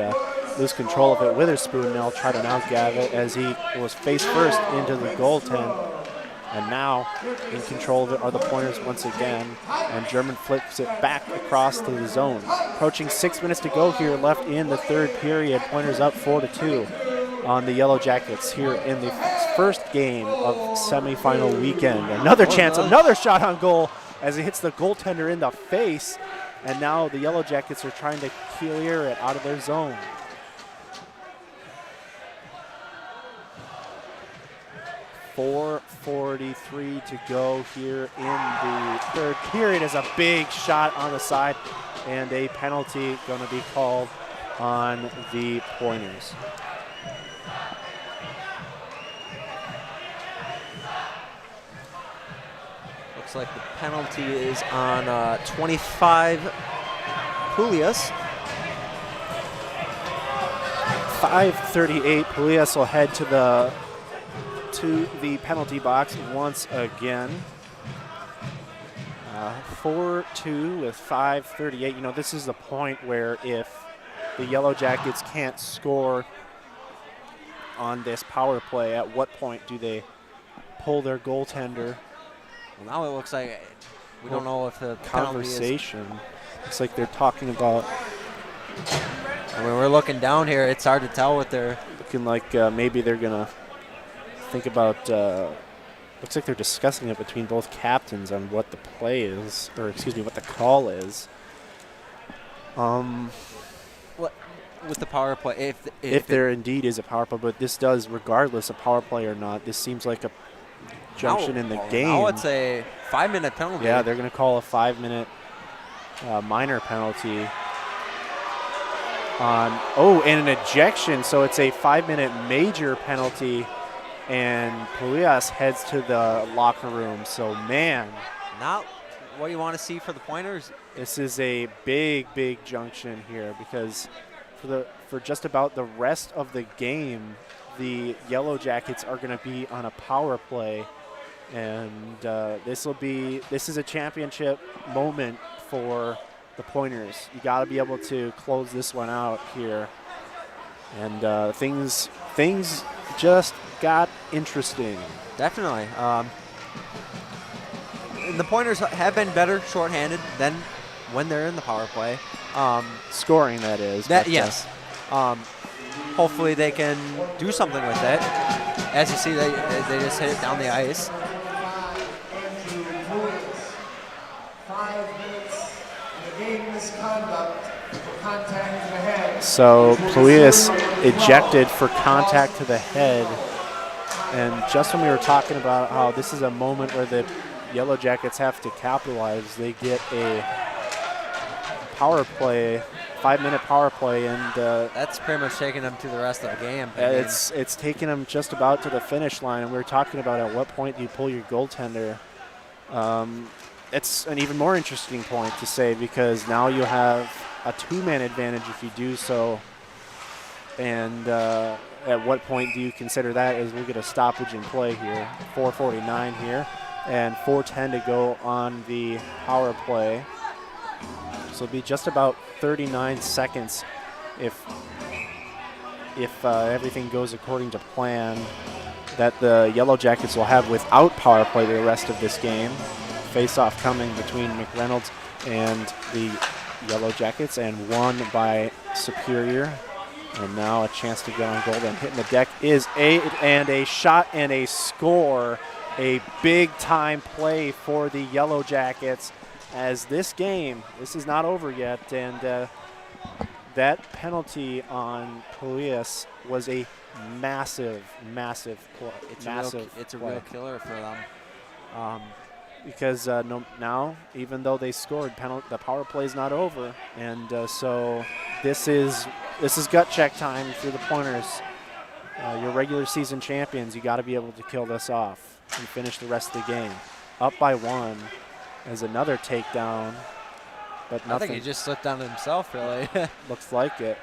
lose control of it. Witherspoon now try to now grab it as he was face first into the goaltend, and now in control of it are the Pointers once again, and German flips it back across to the zone. Approaching 6 minutes to go here left in the third period. Pointers up 4-2 on the Yellow Jackets here in the first game of semifinal weekend. Another chance, another shot on goal as it hits the goaltender in the face, and now the Yellow Jackets are trying to clear it out of their zone. .443 to go here in the third period as a big shot on the side, and a penalty going to be called on the Pointers. Looks like the penalty is on 25 Pulias. 5:38. Pulias will head to the penalty box once again. 4-2 with 5:38. You know, this is the point where if the Yellow Jackets can't score on this power play, at what point do they pull their goaltender? Well, now it looks like we don't know if the conversation. Looks like they're talking about. I mean, we're looking down here. It's hard to tell what they're looking like. Maybe they're gonna think about. Looks like they're discussing it between both captains on what the play is, or excuse me, what the call is. What with the power play? If there indeed is a power play, but this does, regardless of power play or not, this seems like a junction in the game. Now it's a 5-minute penalty. Yeah, they're going to call a 5-minute minor penalty on. And an ejection. So it's a 5-minute major penalty, and Pulias heads to the locker room. So man, not what you want to see for the Pointers. This is a big, big junction here, because for just about the rest of the game, the Yellow Jackets are going to be on a power play, And this is a championship moment for the Pointers. You got to be able to close this one out here. And things just got interesting. Definitely. The Pointers have been better shorthanded than when they're in the power play. Scoring, that is. Yes. Hopefully they can do something with it. As you see, they just hit it down the ice. 5 minutes in the game misconduct for contact to the head. So Pluius ejected for contact to the head. And just when we were talking about how this is a moment where the Yellow Jackets have to capitalize, they get a power play, 5-minute power play, and that's pretty much taking them to the rest of the game. it's taking them just about to the finish line. And we were talking about at what point do you pull your goaltender. It's an even more interesting point to say, because now you have a 2-man advantage if you do so. And at what point do you consider that as we get a stoppage in play here? 4:49 here, and 4:10 to go on the power play. So it'll be just about 39 seconds if everything goes according to plan that the Yellow Jackets will have without power play the rest of this game. Face-off coming between McReynolds and the Yellow Jackets, and won by Superior. And now a chance to go on goal, and hitting the deck is a shot and a score. A big-time play for the Yellow Jackets, as this is not over yet, and that penalty on Pluius was a massive play. It's a real killer for them. Because now, even though they scored, the power play is not over, and so this is gut check time for the Pointers. Your regular season champions, you got to be able to kill this off and finish the rest of the game. Up by 1 as another takedown, but nothing. I think he just slipped down himself, really. Looks like it.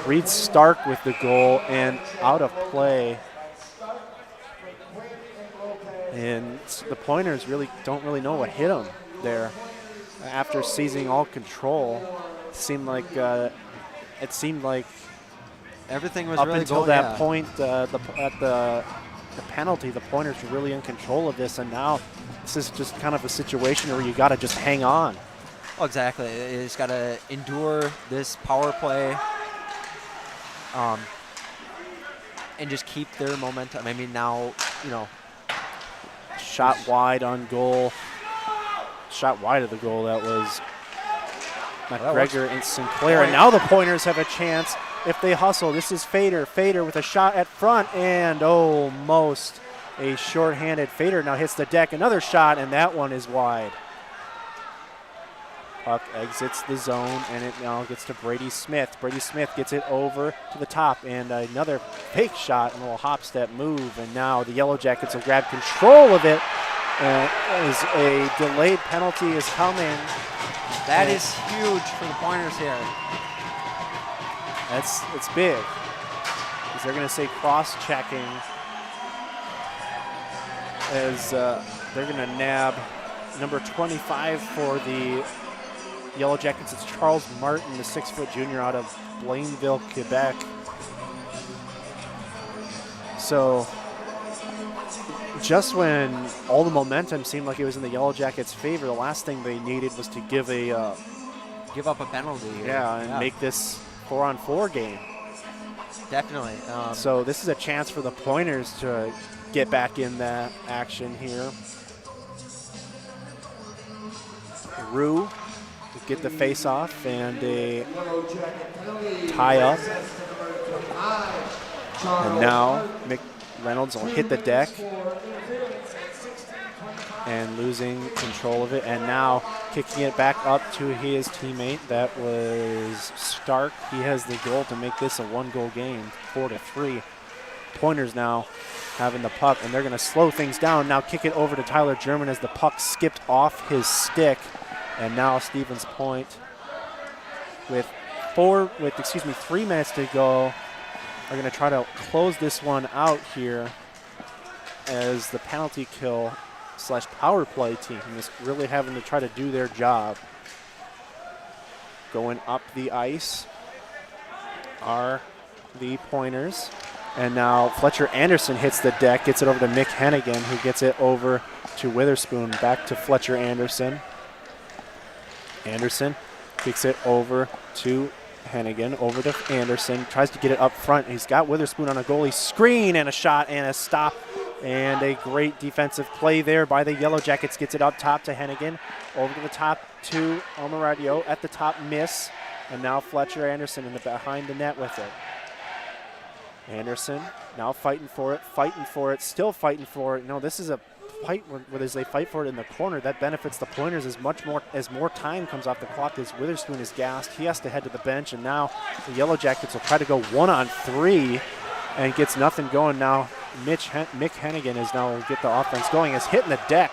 Reed Stark with the goal, and out of play. And the Pointers don't really know what hit them there. After seizing all control, it seemed like everything was up really until going, that point at the penalty, the Pointers were really in control of this, and now this is just kind of a situation where you got to just hang on. Well, exactly. You just got to endure this power play. And just keep their momentum. I mean, now, shot wide on goal. Shot wide of the goal. That was McGregor and Sinclair. And now the Pointers have a chance if they hustle. This is Fader. Fader with a shot at front, and almost a shorthanded Fader now hits the deck. Another shot, and that one is wide. Puck exits the zone, and it now gets to Brady Smith. Brady Smith gets it over to the top, and another fake shot and a little hop step move, and now the Yellow Jackets will grab control of it. As a delayed penalty is coming. That is huge for the Pointers here. It's big, because they're going to say cross-checking, as they're going to nab number 25 for the Yellow Jackets. It's Charles Martin, the 6-foot junior out of Blainville, Quebec. So just when all the momentum seemed like it was in the Yellow Jackets' favor, the last thing they needed was to give up a penalty here. Yeah, and make this 4-on-4 game. Definitely. So this is a chance for the Pointers to get back in that action here. Rue to get the face-off, and a tie-up. And now McReynolds will hit the deck and losing control of it, and now kicking it back up to his teammate. That was Stark. He has the goal to make this a 1-goal game, 4-3. Pointers now having the puck, and they're going to slow things down. Now kick it over to Tyler German as the puck skipped off his stick. And now Stevens Point with 3 minutes to go, are going to try to close this one out here as the penalty kill / power play team is really having to try to do their job. Going up the ice are the Pointers. And now Fletcher Anderson hits the deck, gets it over to Mick Hennigan, who gets it over to Witherspoon. Back to Fletcher Anderson. Anderson kicks it over to Hennigan, over to Anderson, tries to get it up front. He's got Witherspoon on a goalie screen, and a shot and a stop. And a great defensive play there by the Yellow Jackets. Gets it up top to Hennigan, over to the top to Almaradio. At the top, miss. And now Fletcher Anderson behind the net with it. Anderson now fighting for it, still fighting for it. No, this is a fight as they fight for it in the corner. That benefits the Pointers as more time comes off the clock as Witherspoon is gassed. He has to head to the bench, and now the Yellow Jackets will try to go 1-on-3 and gets nothing going now. Mick Hennigan is now get the offense going. As hitting the deck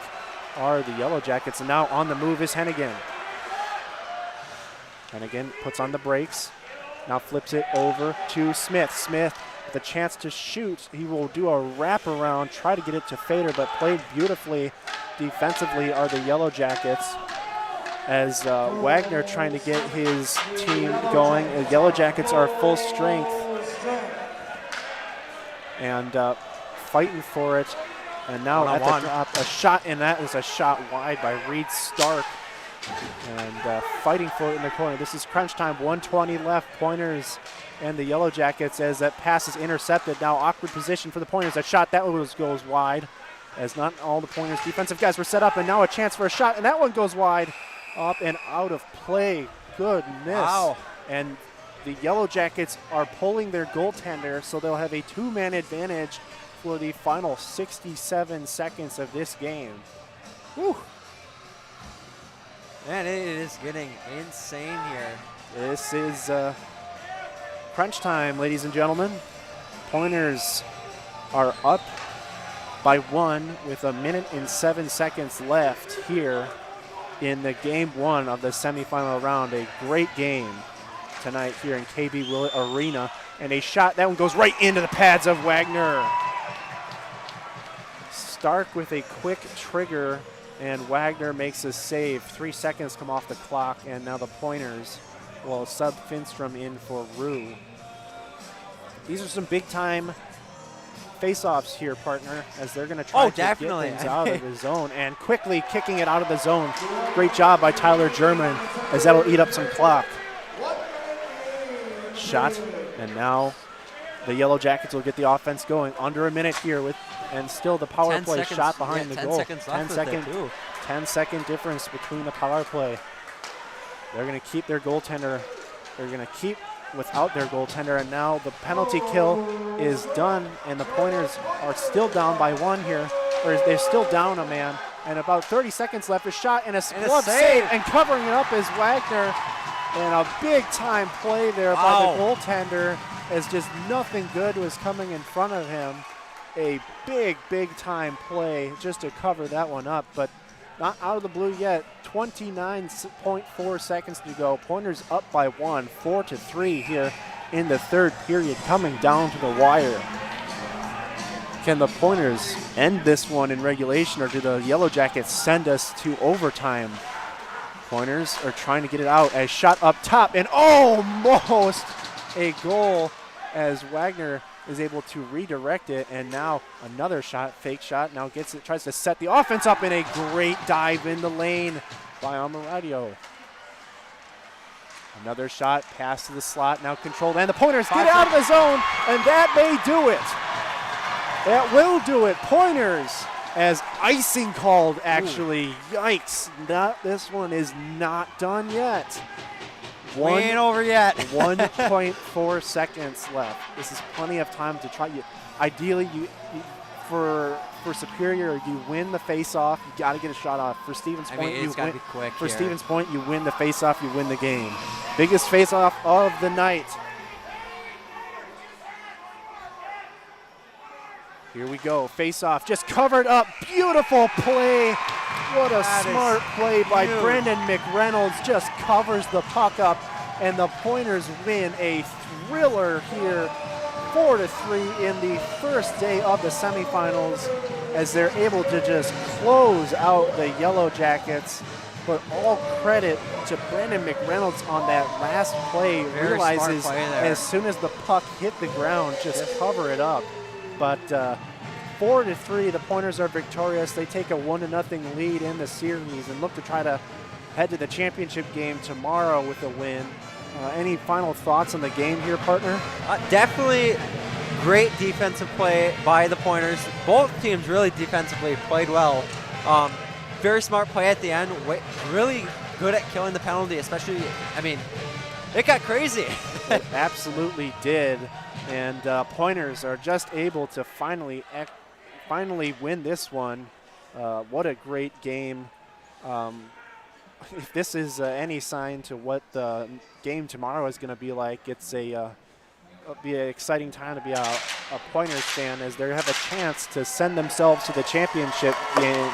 are the Yellow Jackets, and now on the move is Hennigan. Hennigan puts on the brakes, now flips it over to Smith. Smith the chance to shoot. He will do a wraparound, try to get it to Fader, but played beautifully defensively are the Yellow Jackets as Wagner trying to get his team going. The Yellow Jackets are full strength and fighting for it. And now at the drop, a shot, and that is a shot wide by Reed Stark. And fighting for it in the corner. This is crunch time, 1:20 left. Pointers and the Yellow Jackets as that pass is intercepted. Now awkward position for the Pointers. That shot, that one goes wide as not all the Pointers defensive guys were set up, and now a chance for a shot, and that one goes wide. Up and out of play. Good miss. Wow. And the Yellow Jackets are pulling their goaltender, so they'll have a 2-man advantage for the final 67 seconds of this game. Whew. Man, it is getting insane here. This is crunch time, ladies and gentlemen. Pointers are up by 1 with 1 minute and 7 seconds left here in the game 1 of the semifinal round. A great game tonight here in KB Willett Arena. And a shot, that one goes right into the pads of Wagner. Stark with a quick trigger, and Wagner makes a save. 3 seconds come off the clock, and now the Pointers will sub Finstrom in for Rue. These are some big-time face-offs here, partner, as they're going to try to get things out of the zone, and quickly kicking it out of the zone. Great job by Tyler German, as that'll eat up some clock. Shot, and now the Yellow Jackets will get the offense going. Under a minute here with, and still the power play seconds, shot behind the 10 goal. Seconds left 10-second difference between the power play. They're going to keep their goaltender. They're going to keep without their goaltender, and now the penalty kill is done, and the Pointers are still down by 1 here, or they're still down a man, and about 30 seconds left. A shot and a glove save, and covering it up is Wagner, and a big-time play there by the goaltender, as just nothing good was coming in front of him. A big-time play just to cover that one up, but not out of the blue yet. 29.4 seconds to go. Pointers up by 1, 4-3 here in the third period, coming down to the wire. Can the Pointers end this one in regulation, or do the Yellow Jackets send us to overtime? Pointers are trying to get it out as shot up top, and almost a goal as Wagner is able to redirect it, and now another shot, fake shot, now gets it, tries to set the offense up, in a great dive in the lane by Almaradio. Another shot, pass to the slot, now controlled, and the Pointers get out of the zone, and that may do it. That will do it. Pointers, as icing called, actually. Ooh. Yikes, this one is not done yet. We ain't over yet. 1.4 seconds left. This is plenty of time to try. Ideally, for Superior, you win the face-off. You got to get a shot off. For Stevens Point, it's got to be quick. For Stevens Point, you win the face-off. You win the game. Biggest face-off of the night. Here we go. Face-off, just covered up. Beautiful play. What a smart play by Brendan McReynolds. Just covers the puck up and the Pointers win a thriller here, 4-3 in the first day of the semifinals, as they're able to just close out the Yellow Jackets. But all credit to Brandon McReynolds on that last play. Very Realizes smart play there. as soon as the puck hit the ground, just cover it up. But 4-3, the Pointers are victorious. They take a 1-0 lead in the series and look to try to head to the championship game tomorrow with a win. Any final thoughts on the game here, partner? Definitely great defensive play by the Pointers. Both teams really defensively played well. Very smart play at the end. Really good at killing the penalty, especially, I mean, it got crazy. It absolutely did. And Pointers are just able to finally win this one. What a great game. If this is any sign to what the game tomorrow is going to be like, it's it'll be an exciting time to be a Pointers fan, as they have a chance to send themselves to the championship game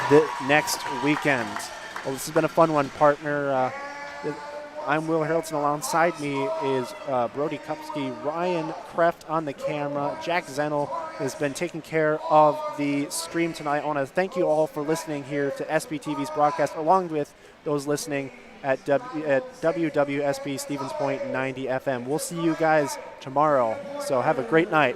the next weekend. Well, this has been a fun one, partner. I'm Will Haroldson. Alongside me is Brody Kupsky, Ryan Kreft on the camera. Jack Zenil has been taking care of the stream tonight. I want to thank you all for listening here to SBTV's broadcast, along with those listening at WWSP Stevens Point 90 FM. We'll see you guys tomorrow, so have a great night.